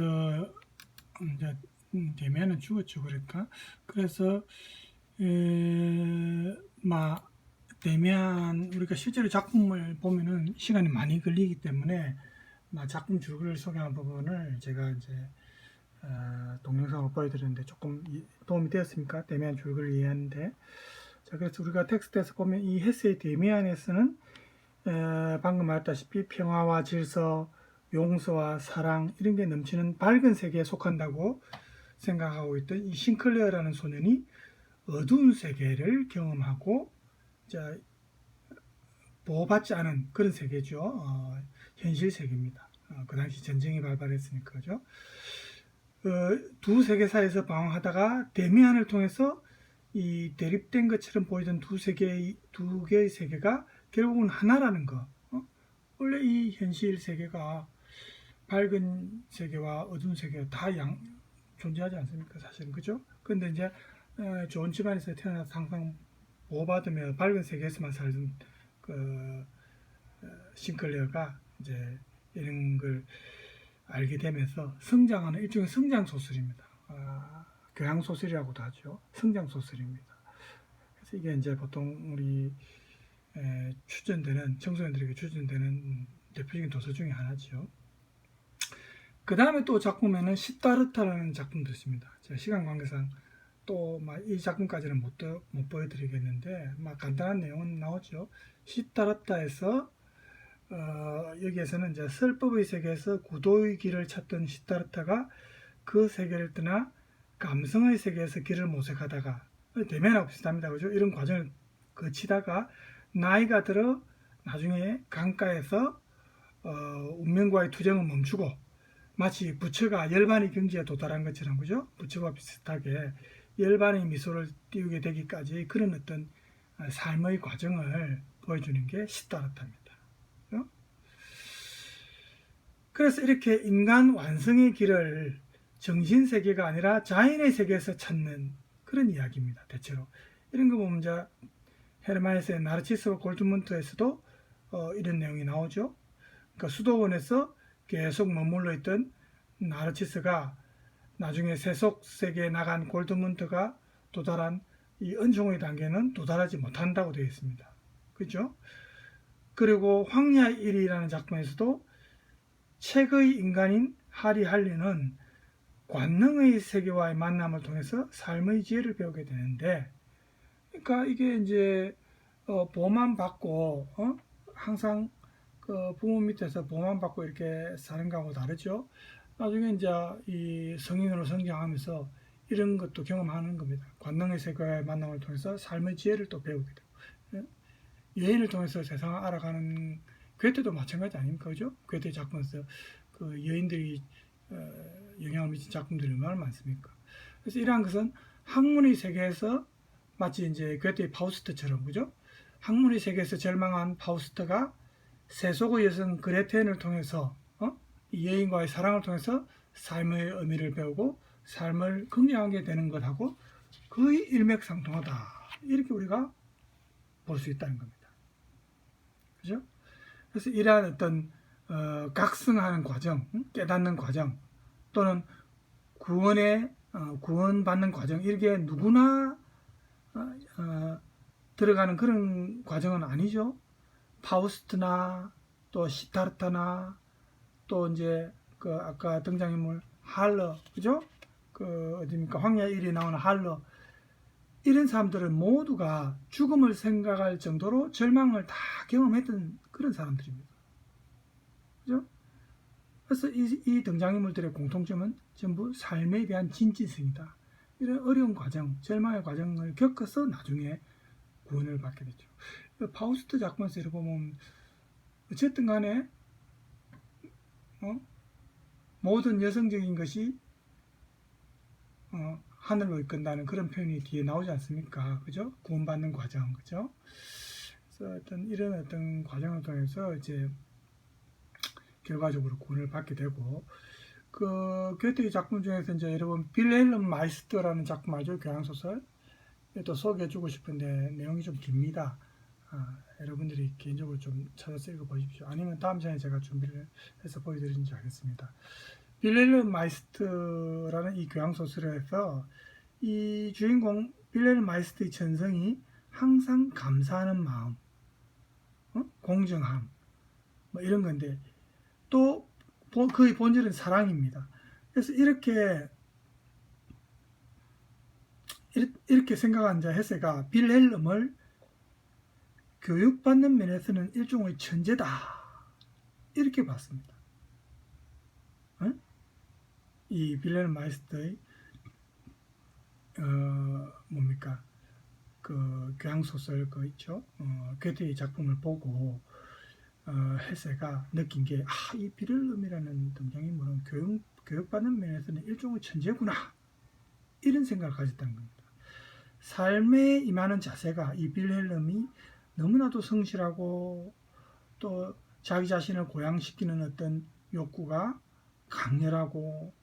이제 데미안은 죽었죠, 그러니까. 그래서 데미안 우리가 실제로 작품을 보면은 시간이 많이 걸리기 때문에 작품 줄거리를 소개한 부분을 제가 이제 동영상으로 보여드렸는데 조금 도움이 되었습니까? 데미안 줄거리를 이해하는데. 자, 그래서 우리가 텍스트에서 보면 이 헤세의 데미안에서는 방금 말했다시피 평화와 질서, 용서와 사랑 이런 게 넘치는 밝은 세계에 속한다고 생각하고 있던 이 싱클레어라는 소년이 어두운 세계를 경험하고 자, 보호받지 않은 그런 세계죠. 현실 세계입니다. 그 당시 전쟁이 발발했으니까 그죠. 두 세계 사이에서 방황하다가 데미안을 통해서 이 대립된 것처럼 보이던 두 개의 세계가 결국은 하나라는 거. 원래 이 현실 세계가 밝은 세계와 어두운 세계가 다 존재하지 않습니까? 사실은 그죠? 근데 이제 좋은 집안에서 태어나서 항상 보호받으며 밝은 세계에서만 살던 싱클레어가 이제 이런 걸 알게 되면서 성장하는 일종의 성장 소설입니다. 교양 소설이라고도 하죠. 성장 소설입니다. 그래서 이게 이제 보통 우리 추천되는 청소년들에게 추천되는 대표적인 도서 중에 하나죠. 그 다음에 또 작품에는 시타르타라는 작품도 있습니다. 제가 시간 관계상 또 이 작품까지는 못 보여드리겠는데 간단한 내용은 나오죠. 시타르타에서 여기에서는 이제 설법의 세계에서 구도의 길을 찾던 시타르타가 그 세계를 떠나 감성의 세계에서 길을 모색하다가 대면하고 비슷합니다. 그죠? 이런 과정을 거치다가 나이가 들어 나중에 강가에서 운명과의 투쟁을 멈추고 마치 부처가 열반의 경지에 도달한 것처럼, 그죠? 부처와 비슷하게 열반의 미소를 띄우게 되기까지 그런 어떤 삶의 과정을 보여주는 게 시타르타입니다. 그래서 이렇게 인간 완성의 길을 정신 세계가 아니라 자연의 세계에서 찾는 그런 이야기입니다. 대체로 이런 거 보면 이제 헤르만헤세의 나르치스와 골드문트에서도 이런 내용이 나오죠. 그러니까 수도원에서 계속 머물러 있던 나르치스가 나중에 세속 세계에 나간 골드문트가 도달한 이 은총의 단계는 도달하지 못한다고 되어 있습니다. 그렇죠? 그리고 황야의 일이라는 작품에서도 책의 인간인 하리 할리는 관능의 세계와의 만남을 통해서 삶의 지혜를 배우게 되는데, 그러니까 이게 이제 보호만 받고 항상 그 부모 밑에서 보호만 받고 이렇게 사는 거하고 다르죠. 나중에 이제 이 성인으로 성장하면서 이런 것도 경험하는 겁니다. 관능의 세계와의 만남을 통해서 삶의 지혜를 또 배우게 되고, 여인을 통해서 세상을 알아가는 괴테도 마찬가지 아닙니까? 그죠? 괴테 작품에서 그 여인들이 영향을 미친 작품들이 얼마나 많습니까? 그래서 이러한 것은 학문의 세계에서 마치 이제 괴테의 파우스트처럼, 그죠? 학문의 세계에서 절망한 파우스트가 세속의 여성 그레텐을 통해서 이 여인과의 사랑을 통해서 삶의 의미를 배우고 삶을 긍정하게 되는 것하고 거의 일맥상통하다. 이렇게 우리가 볼 수 있다는 겁니다. 그죠? 그래서 이러한 어떤 각성하는 과정, 깨닫는 과정, 또는 구원받는 과정, 이게 누구나 들어가는 그런 과정은 아니죠. 파우스트나 또 시타르타나 또 이제 그 아까 등장인물 할러, 그죠? 그 어디입니까? 황야 1에 나오는 할러, 이런 사람들은 모두가 죽음을 생각할 정도로 절망을 다 경험했던 그런 사람들입니다. 그죠? 그래서 이 등장인물들의 공통점은 전부 삶에 대한 진지성이다. 이런 어려운 과정, 절망의 과정을 겪어서 나중에 구원을 받게 되죠. 파우스트 작품에서 이렇게 보면 어쨌든 간에 모든 여성적인 것이 하늘로 이끈다는 그런 표현이 뒤에 나오지 않습니까? 그죠? 구원받는 과정, 그죠? 그래서 이런 어떤 과정을 통해서 이제 결과적으로 구원을 받게 되고, 그 괴테의 작품 중에서 이제 여러분 빌헬름 마이스터라는 작품 알죠? 교양소설. 또 소개해주고 싶은데 내용이 좀 깁니다. 여러분들이 개인적으로 좀 찾아서 읽어보십시오. 아니면 다음 시간에 제가 준비를 해서 보여드리는지 하겠습니다. 빌헬름 마이스트라는 이 교양소설에서 이 주인공 빌헬름 마이스트의 천성이 항상 감사하는 마음, 공정함, 뭐 이런 건데, 또 그의 본질은 사랑입니다. 그래서 이렇게 생각한 자 헤세가 빌헬름을 교육받는 면에서는 일종의 천재다, 이렇게 봤습니다. 이 빌헬름 마이스터의 뭡니까, 그 교양소설 그 있죠, 괴테의 작품을 보고 헤세가 느낀 게, 이 빌헬름이라는 등장인물은 교육받는 면에서는 일종의 천재구나, 이런 생각을 가졌다는 겁니다. 삶에 임하는 자세가 이 빌헬름이 너무나도 성실하고 또 자기 자신을 고양시키는 어떤 욕구가 강렬하고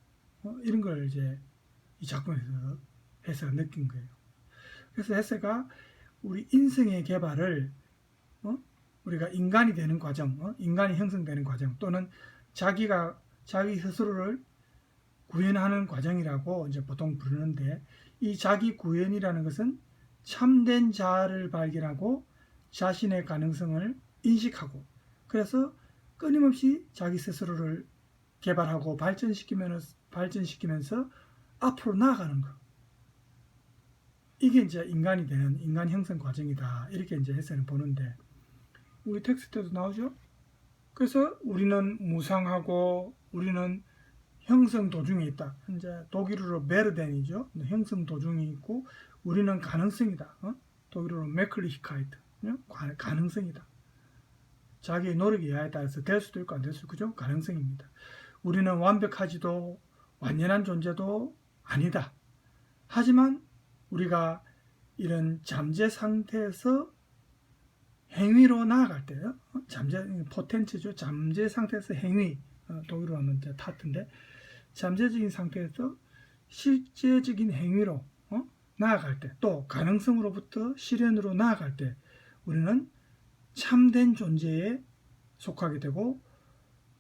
이런 걸 이제 이 작품에서 헤세가 느낀 거예요. 그래서 헤세가 우리 인성의 개발을 우리가 인간이 되는 과정, 인간이 형성되는 과정, 또는 자기가 자기 스스로를 구현하는 과정이라고 이제 보통 부르는데, 이 자기 구현이라는 것은 참된 자아를 발견하고 자신의 가능성을 인식하고, 그래서 끊임없이 자기 스스로를 개발하고 발전시키면서 앞으로 나아가는 것. 이게 이제 인간이 되는 인간 형성 과정이다. 이렇게 이제 해석을 보는데, 우리 텍스트에도 나오죠? 그래서 우리는 무상하고 우리는 형성 도중에 있다. 이제 독일어로 베르덴이죠. 형성 도중에 있고 우리는 가능성이다. 독일어로 메클리히카이트. 가능성이다. 자기의 노력에 의하에 따라서 될 수도 있고 안 될 수도 있고 가능성입니다. 우리는 완벽하지도 완전한 존재도 아니다. 하지만 우리가 이런 잠재 상태에서 행위로 나아갈 때요. 포텐츠죠. 잠재 상태에서 행위. 독일어로 하면 이제 타트인데, 잠재적인 상태에서 실제적인 행위로 나아갈 때, 또 가능성으로부터 실현으로 나아갈 때 우리는 참된 존재에 속하게 되고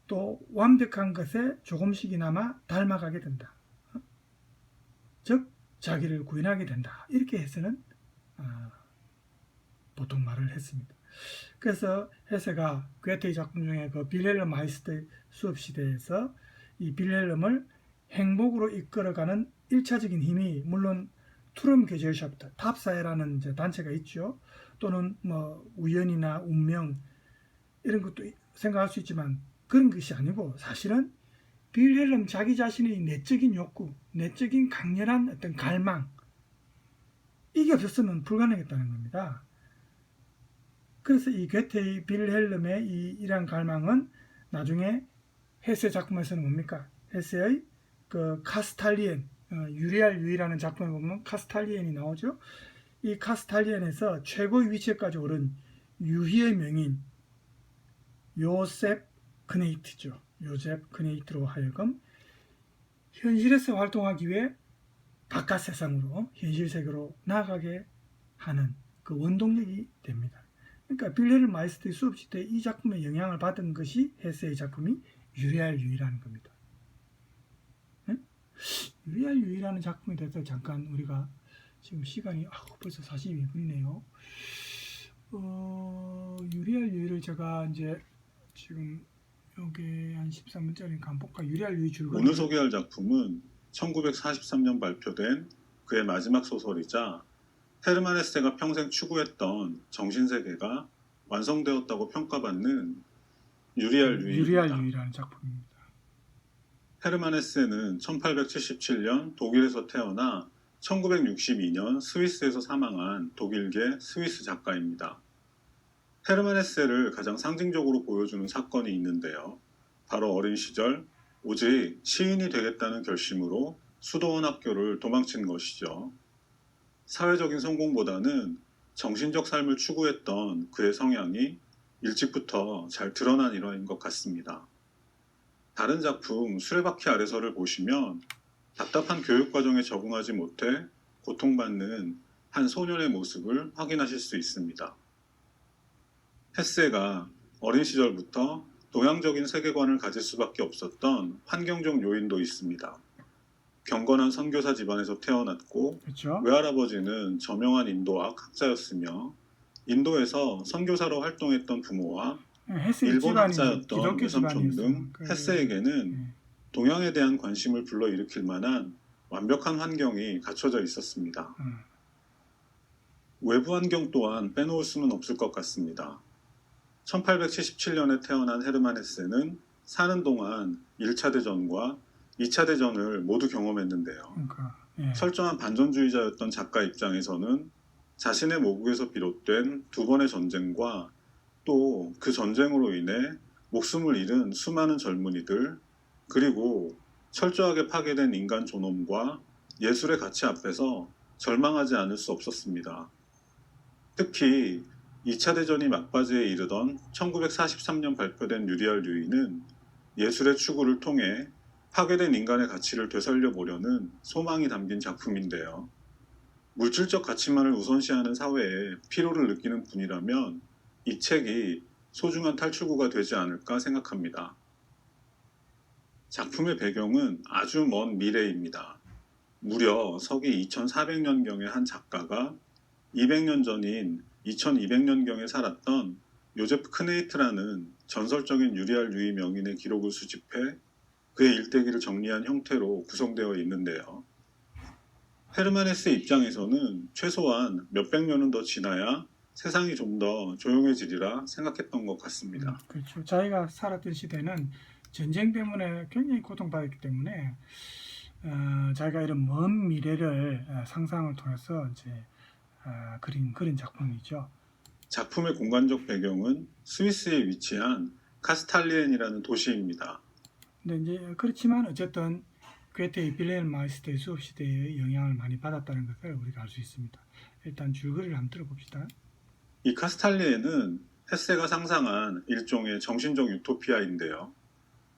또 완벽한 것에 조금씩이나마 닮아가게 된다. 즉 자기를 구현하게 된다. 이렇게 해서는 보통 말을 했습니다. 그래서 헤세가 괴테의 작품 중에 그 빌헬름 마이스터 수업 시대에서 이 빌헬름을 행복으로 이끌어가는 1차적인 힘이, 물론 투름 게젤샤프트, 탑사회라는 이제 단체가 있죠. 또는 뭐 우연이나 운명 이런 것도 생각할 수 있지만 그런 것이 아니고, 사실은 빌헬름 자기 자신의 내적인 욕구, 내적인 강렬한 어떤 갈망, 이게 없었으면 불가능했다는 겁니다. 그래서 이 괴테의 빌헬름의 이러한 갈망은 나중에 헤세 작품에서는 뭡니까? 헤세의 그 카스탈리엔, 유리알 유이라는 작품에 보면 카스탈리엔이 나오죠. 이 카스탈리엔에서 최고의 위치에까지 오른 유희의 명인 요셉 크네이트죠. 요셉 크네이트로 하여금 현실에서 활동하기 위해 바깥 세상으로, 현실 세계로 나아가게 하는 그 원동력이 됩니다. 그러니까 빌헬름 마이스터의 수업 시대 이 작품에 영향을 받은 것이 헤세의 작품이 유리알 유이라는 겁니다. 네? 유리알 유이라는 작품에 대해서 잠깐 우리가 지금 시간이 벌써 42분이네요. 유리알 유이를 제가 이제 지금 여기 한 13분짜리 간볼까? 유리알 유이 줄거리. 오늘 소개할 작품은 1943년 발표된 그의 마지막 소설이자 헤르만 헤세가 평생 추구했던 정신세계가 완성되었다고 평가받는 유리알 유이입니다. 유이라는 작품입니다. 헤르만 헤세는 1877년 독일에서 태어나 1962년 스위스에서 사망한 독일계 스위스 작가입니다. 헤르만 헤세를 가장 상징적으로 보여주는 사건이 있는데요. 바로 어린 시절 오직 시인이 되겠다는 결심으로 수도원 학교를 도망친 것이죠. 사회적인 성공보다는 정신적 삶을 추구했던 그의 성향이 일찍부터 잘 드러난 일화인 것 같습니다. 다른 작품 수레바퀴 아래서를 보시면 답답한 교육과정에 적응하지 못해 고통받는 한 소년의 모습을 확인하실 수 있습니다. 헤세가 어린 시절부터 동양적인 세계관을 가질 수밖에 없었던 환경적 요인도 있습니다. 경건한 선교사 집안에서 태어났고, 그렇죠? 외할아버지는 저명한 인도학 학자였으며 인도에서 선교사로 활동했던 부모와 일본 학자였던 외삼촌 등 헤세에게는 동양에 대한 관심을 불러일으킬 만한 완벽한 환경이 갖춰져 있었습니다. 외부 환경 또한 빼놓을 수는 없을 것 같습니다. 1877년에 태어난 헤르만 헤세는 사는 동안 1차 대전과 2차 대전을 모두 경험했는데요. 철저한 반전주의자였던 작가 입장에서는 자신의 모국에서 비롯된 두 번의 전쟁과 또 그 전쟁으로 인해 목숨을 잃은 수많은 젊은이들, 그리고 철저하게 파괴된 인간 존엄과 예술의 가치 앞에서 절망하지 않을 수 없었습니다. 특히 2차 대전이 막바지에 이르던 1943년 발표된 유리알 유이는 예술의 추구를 통해 파괴된 인간의 가치를 되살려 보려는 소망이 담긴 작품인데요. 물질적 가치만을 우선시하는 사회에 피로를 느끼는 분이라면 이 책이 소중한 탈출구가 되지 않을까 생각합니다. 작품의 배경은 아주 먼 미래입니다. 무려 서기 2400년경의 한 작가가 200년 전인 2200년경에 살았던 요제프 크네이트라는 전설적인 유리알 유의 명인의 기록을 수집해 그의 일대기를 정리한 형태로 구성되어 있는데요. 헤르만 헤세 입장에서는 최소한 몇백 년은 더 지나야 세상이 좀 더 조용해지리라 생각했던 것 같습니다. 그렇죠. 자기가 살았던 시대는 전쟁 때문에 굉장히 고통받았기 때문에 자기가 이런 먼 미래를 상상을 통해서 이제 그린 작품이죠. 작품의 공간적 배경은 스위스에 위치한 카스탈리엔이라는 도시입니다. 근데 이제 그렇지만 어쨌든 괴테의 빌헬m 마이스터의 수업 시대의 영향을 많이 받았다는 것을 우리가 알 수 있습니다. 일단 줄거리를 한번 들어봅시다. 이 카스탈리엔은 헤세가 상상한 일종의 정신적 유토피아인데요.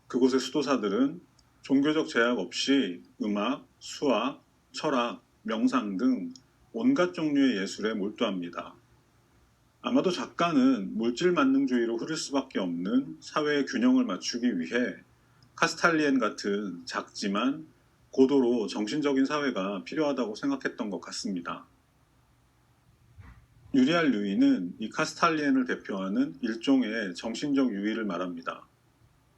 그곳의 수도사들은 종교적 제약 없이 음악, 수학, 철학, 명상 등 온갖 종류의 예술에 몰두합니다. 아마도 작가는 물질 만능주의로 흐를 수밖에 없는 사회의 균형을 맞추기 위해 카스탈리엔 같은 작지만 고도로 정신적인 사회가 필요하다고 생각했던 것 같습니다. 유리알 류이는 이 카스탈리엔을 대표하는 일종의 정신적 유의를 말합니다.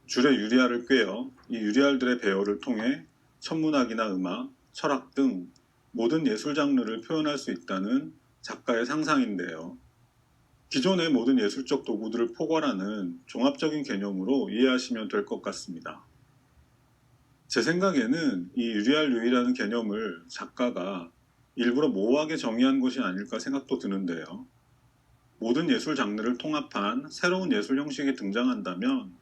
줄에 유리알을 꿰어 이 유리알들의 배열을 통해 천문학이나 음악, 철학 등 모든 예술 장르를 표현할 수 있다는 작가의 상상인데요. 기존의 모든 예술적 도구들을 포괄하는 종합적인 개념으로 이해하시면 될 것 같습니다. 제 생각에는 이 유리알 류이라는 개념을 작가가 일부러 모호하게 정의한 것이 아닐까 생각도 드는데요. 모든 예술 장르를 통합한 새로운 예술 형식이 등장한다면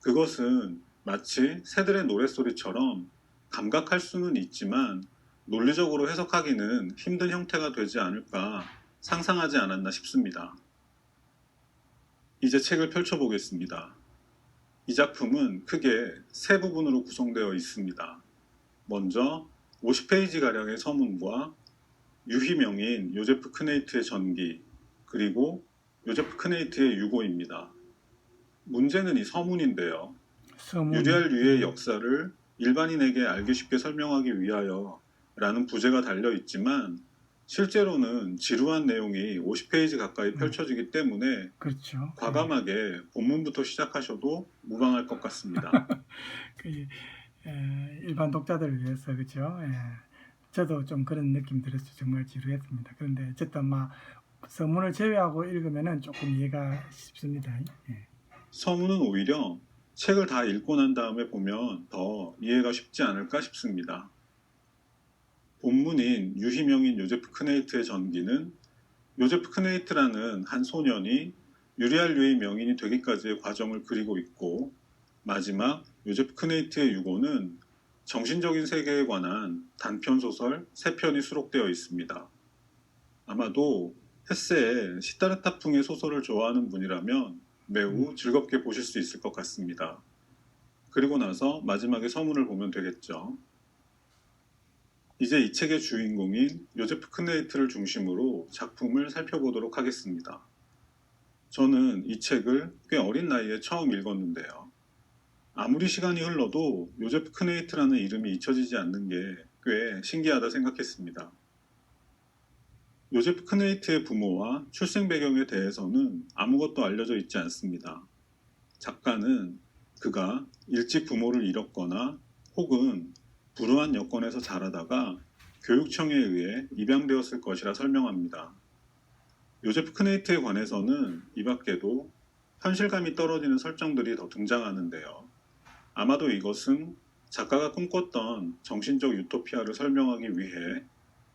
그것은 마치 새들의 노랫소리처럼 감각할 수는 있지만 논리적으로 해석하기는 힘든 형태가 되지 않을까 상상하지 않았나 싶습니다. 이제 책을 펼쳐보겠습니다. 이 작품은 크게 세 부분으로 구성되어 있습니다. 먼저 50페이지가량의 서문과 유희명인 요제프 크네이트의 전기, 그리고 요제프 크네이트의 유고입니다. 문제는 이 서문인데요. 유리알 류의 역사를 일반인에게 알기 쉽게 설명하기 위하여 라는 부제가 달려 있지만 실제로는 지루한 내용이 50페이지 가까이 펼쳐지기 때문에 그렇죠. 과감하게 본문부터 시작하셔도 무방할 것 같습니다. 일반 독자들을 위해서 그렇죠. 저도 좀 그런 느낌 들었죠. 정말 지루했습니다. 그런데 어쨌든 서문을 제외하고 읽으면은 조금 이해가 쉽습니다. 서문은 오히려 책을 다 읽고 난 다음에 보면 더 이해가 쉽지 않을까 싶습니다. 본문인 유희명인 요제프 크네이트의 전기는 요제프 크네이트라는 한 소년이 유리알 류의 명인이 되기까지의 과정을 그리고 있고, 마지막 요제프 크네이트의 유고는 정신적인 세계에 관한 단편 소설 3편이 수록되어 있습니다. 아마도 헤세의 시타르타풍의 소설을 좋아하는 분이라면 매우 즐겁게 보실 수 있을 것 같습니다. 그리고 나서 마지막에 서문을 보면 되겠죠. 이제 이 책의 주인공인 요제프 크네이트를 중심으로 작품을 살펴보도록 하겠습니다. 저는 이 책을 꽤 어린 나이에 처음 읽었는데요. 아무리 시간이 흘러도 요제프 크네이트라는 이름이 잊혀지지 않는 게 꽤 신기하다 생각했습니다. 요제프 크네이트의 부모와 출생 배경에 대해서는 아무것도 알려져 있지 않습니다. 작가는 그가 일찍 부모를 잃었거나 혹은 불우한 여건에서 자라다가 교육청에 의해 입양되었을 것이라 설명합니다. 요제프 크네이트에 관해서는 이 밖에도 현실감이 떨어지는 설정들이 더 등장하는데요. 아마도 이것은 작가가 꿈꿨던 정신적 유토피아를 설명하기 위해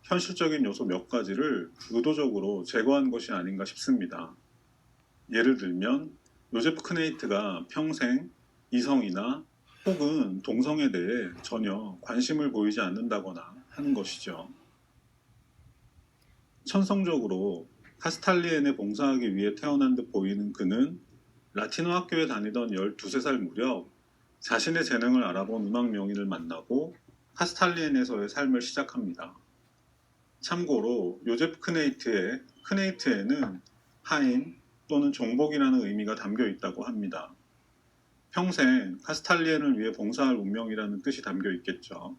현실적인 요소 몇 가지를 의도적으로 제거한 것이 아닌가 싶습니다. 예를 들면 요제프 크네이트가 평생 이성이나 혹은 동성에 대해 전혀 관심을 보이지 않는다거나 하는 것이죠. 천성적으로 카스탈리엔에 봉사하기 위해 태어난 듯 보이는 그는 라틴어 학교에 다니던 12살 무렵 자신의 재능을 알아본 음악 명인을 만나고 카스탈리엔에서의 삶을 시작합니다. 참고로 요제프 크네이트의 크네이트에는 하인 또는 종복이라는 의미가 담겨 있다고 합니다. 평생 카스탈리엔을 위해 봉사할 운명이라는 뜻이 담겨 있겠죠.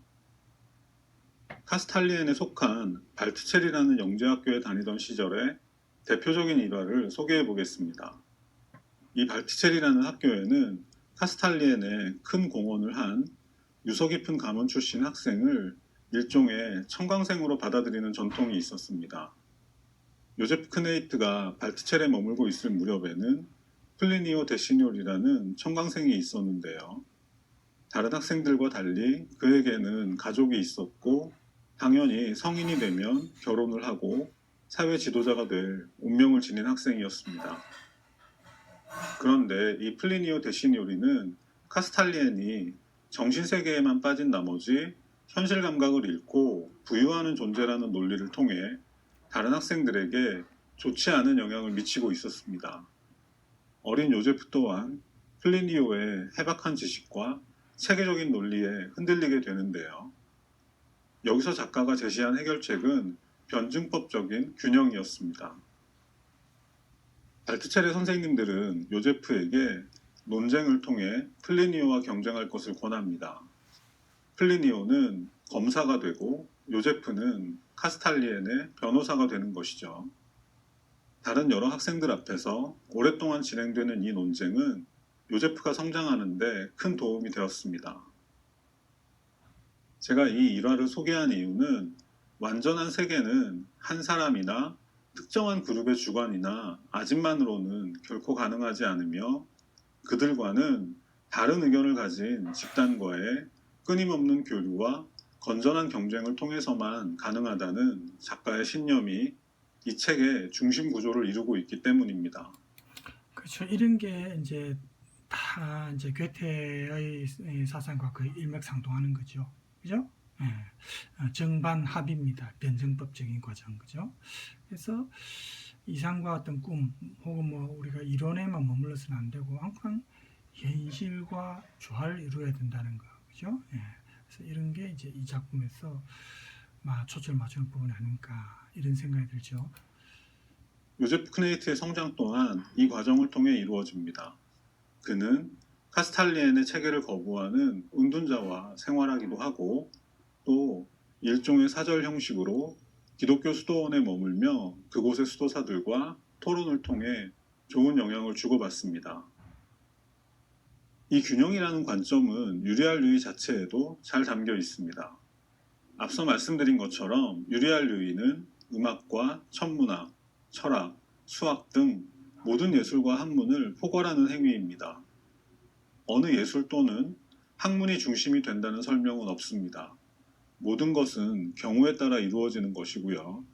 카스탈리엔에 속한 발트첼이라는 영재학교에 다니던 시절의 대표적인 일화를 소개해 보겠습니다. 이 발트첼이라는 학교에는 카스탈리엔에 큰 공헌을 한 유서 깊은 가문 출신 학생을 일종의 청강생으로 받아들이는 전통이 있었습니다. 요제프 크네이트가 발트첼에 머물고 있을 무렵에는 플리니오 데시뇰이라는 청강생이 있었는데요. 다른 학생들과 달리 그에게는 가족이 있었고 당연히 성인이 되면 결혼을 하고 사회 지도자가 될 운명을 지닌 학생이었습니다. 그런데 이 플리니오 데시뇰이는 카스탈리엔이 정신세계에만 빠진 나머지 현실 감각을 잃고 부유하는 존재라는 논리를 통해 다른 학생들에게 좋지 않은 영향을 미치고 있었습니다. 어린 요제프 또한 플리니오의 해박한 지식과 체계적인 논리에 흔들리게 되는데요. 여기서 작가가 제시한 해결책은 변증법적인 균형이었습니다. 발트첼의 선생님들은 요제프에게 논쟁을 통해 플리니오와 경쟁할 것을 권합니다. 플리니오는 검사가 되고 요제프는 카스탈리엔의 변호사가 되는 것이죠. 다른 여러 학생들 앞에서 오랫동안 진행되는 이 논쟁은 요제프가 성장하는데 큰 도움이 되었습니다. 제가 이 일화를 소개한 이유는 완전한 세계는 한 사람이나 특정한 그룹의 주관이나 아집만으로는 결코 가능하지 않으며 그들과는 다른 의견을 가진 집단과의 끊임없는 교류와 건전한 경쟁을 통해서만 가능하다는 작가의 신념이 이 책의 중심 구조를 이루고 있기 때문입니다. 그렇죠. 이런 게 이제 다 이제 괴테의 사상과 거의 일맥상통하는 거죠. 그죠? 예. 정반합입니다. 변증법적인 과정, 그죠? 그래서 이상과 어떤 꿈 혹은 뭐 우리가 이론에만 머물러서는 안 되고 항상 현실과 조화를 이루어야 된다는 거, 그죠? 예. 그래서 이런 게 이제 이 작품에서 초점을 맞추는 부분이 아닐까 이런 생각이 들죠. 요제프 크네이트의 성장 또한 이 과정을 통해 이루어집니다. 그는 카스탈리엔의 체계를 거부하는 은둔자와 생활하기도 하고 또 일종의 사절 형식으로 기독교 수도원에 머물며 그곳의 수도사들과 토론을 통해 좋은 영향을 주고받습니다. 이 균형이라는 관점은 유리알 류이 자체에도 잘 담겨 있습니다. 앞서 말씀드린 것처럼 유리알 류이는 음악과 천문학, 철학, 수학 등 모든 예술과 학문을 포괄하는 행위입니다. 어느 예술 또는 학문이 중심이 된다는 설명은 없습니다. 모든 것은 경우에 따라 이루어지는 것이고요.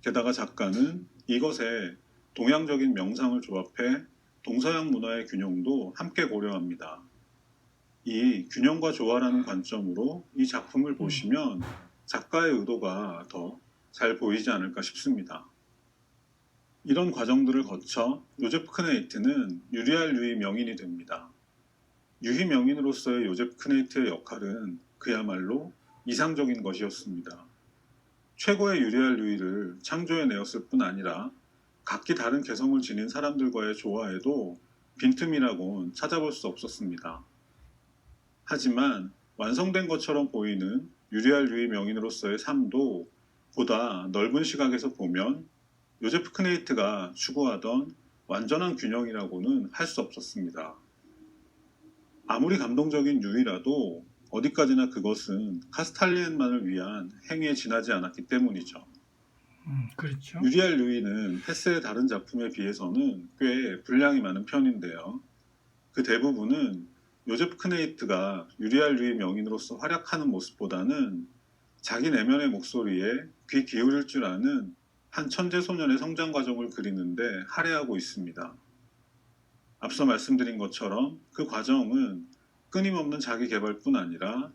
게다가 작가는 이것에 동양적인 명상을 조합해 동서양 문화의 균형도 함께 고려합니다. 이 균형과 조화라는 관점으로 이 작품을 보시면 작가의 의도가 더 잘 보이지 않을까 싶습니다. 이런 과정들을 거쳐 요제프 크네이트는 유리알 류이 명인이 됩니다. 유희 명인으로서의 요제프 크네이트의 역할은 그야말로 이상적인 것이었습니다. 최고의 유리알 류이를 창조해내었을 뿐 아니라 각기 다른 개성을 지닌 사람들과의 조화에도 빈틈이라곤 찾아볼 수 없었습니다. 하지만 완성된 것처럼 보이는 유리알 류이 명인으로서의 삶도 보다 넓은 시각에서 보면 요제프 크네이트가 추구하던 완전한 균형이라고는 할 수 없었습니다. 아무리 감동적인 유희라도 어디까지나 그것은 카스탈리엔만을 위한 행위에 지나지 않았기 때문이죠. 그렇죠. 유리알 류이는 헤세의 다른 작품에 비해서는 꽤 분량이 많은 편인데요. 그 대부분은 요제프 크네이트가 유리알 류이 명인으로서 활약하는 모습보다는 자기 내면의 목소리에 귀 기울일 줄 아는 한 천재 소년의 성장 과정을 그리는데 할애하고 있습니다. 앞서 말씀드린 것처럼 그 과정은 끊임없는 자기 개발뿐 아니라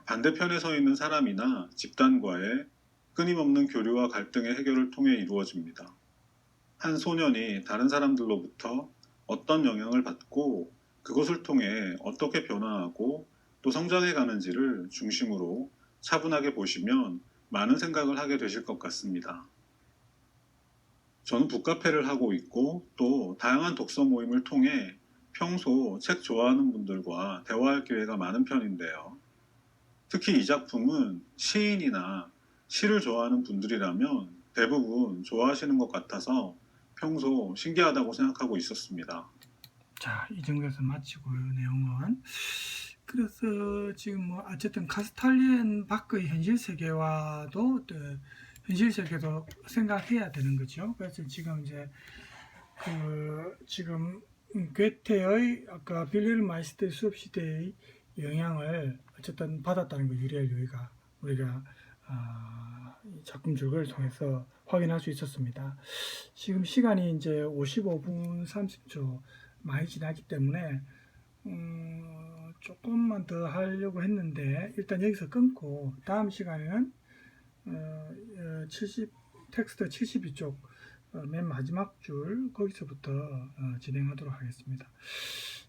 반대편에 서 있는 사람이나 집단과의 끊임없는 교류와 갈등의 해결을 통해 이루어집니다. 한 소년이 다른 사람들로부터 어떤 영향을 받고 그것을 통해 어떻게 변화하고 또 성장해 가는지를 중심으로 차분하게 보시면 많은 생각을 하게 되실 것 같습니다. 저는 북카페를 하고 있고 또 다양한 독서 모임을 통해 평소 책 좋아하는 분들과 대화할 기회가 많은 편인데요. 특히 이 작품은 시인이나 시를 좋아하는 분들이라면 대부분 좋아하시는 것 같아서 평소 신기하다고 생각하고 있었습니다. 자, 이 정도에서 마치고요, 내용은. 그래서 지금 뭐 어쨌든 카스탈리엔 바크의 현실 세계와도 또 현실 세계도 생각해야 되는 거죠. 그래서 지금 이제 지금 괴테의 아까 빌헬름 마이스터 수업 시대의 영향을 어쨌든 받았다는 거, 유리엘 요이가 우리가 이 작품 줄거리를 통해서 확인할 수 있었습니다. 지금 시간이 이제 55분 30초 많이 지나기 때문에 조금만 더 하려고 했는데 일단 여기서 끊고 다음 시간에는 텍스트 72쪽 맨 마지막 줄 거기서부터 진행하도록 하겠습니다.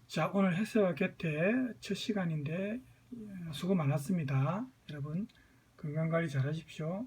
자, 오늘 헬스와 곁에 첫 시간인데 수고 많았습니다. 여러분 건강관리 잘 하십시오.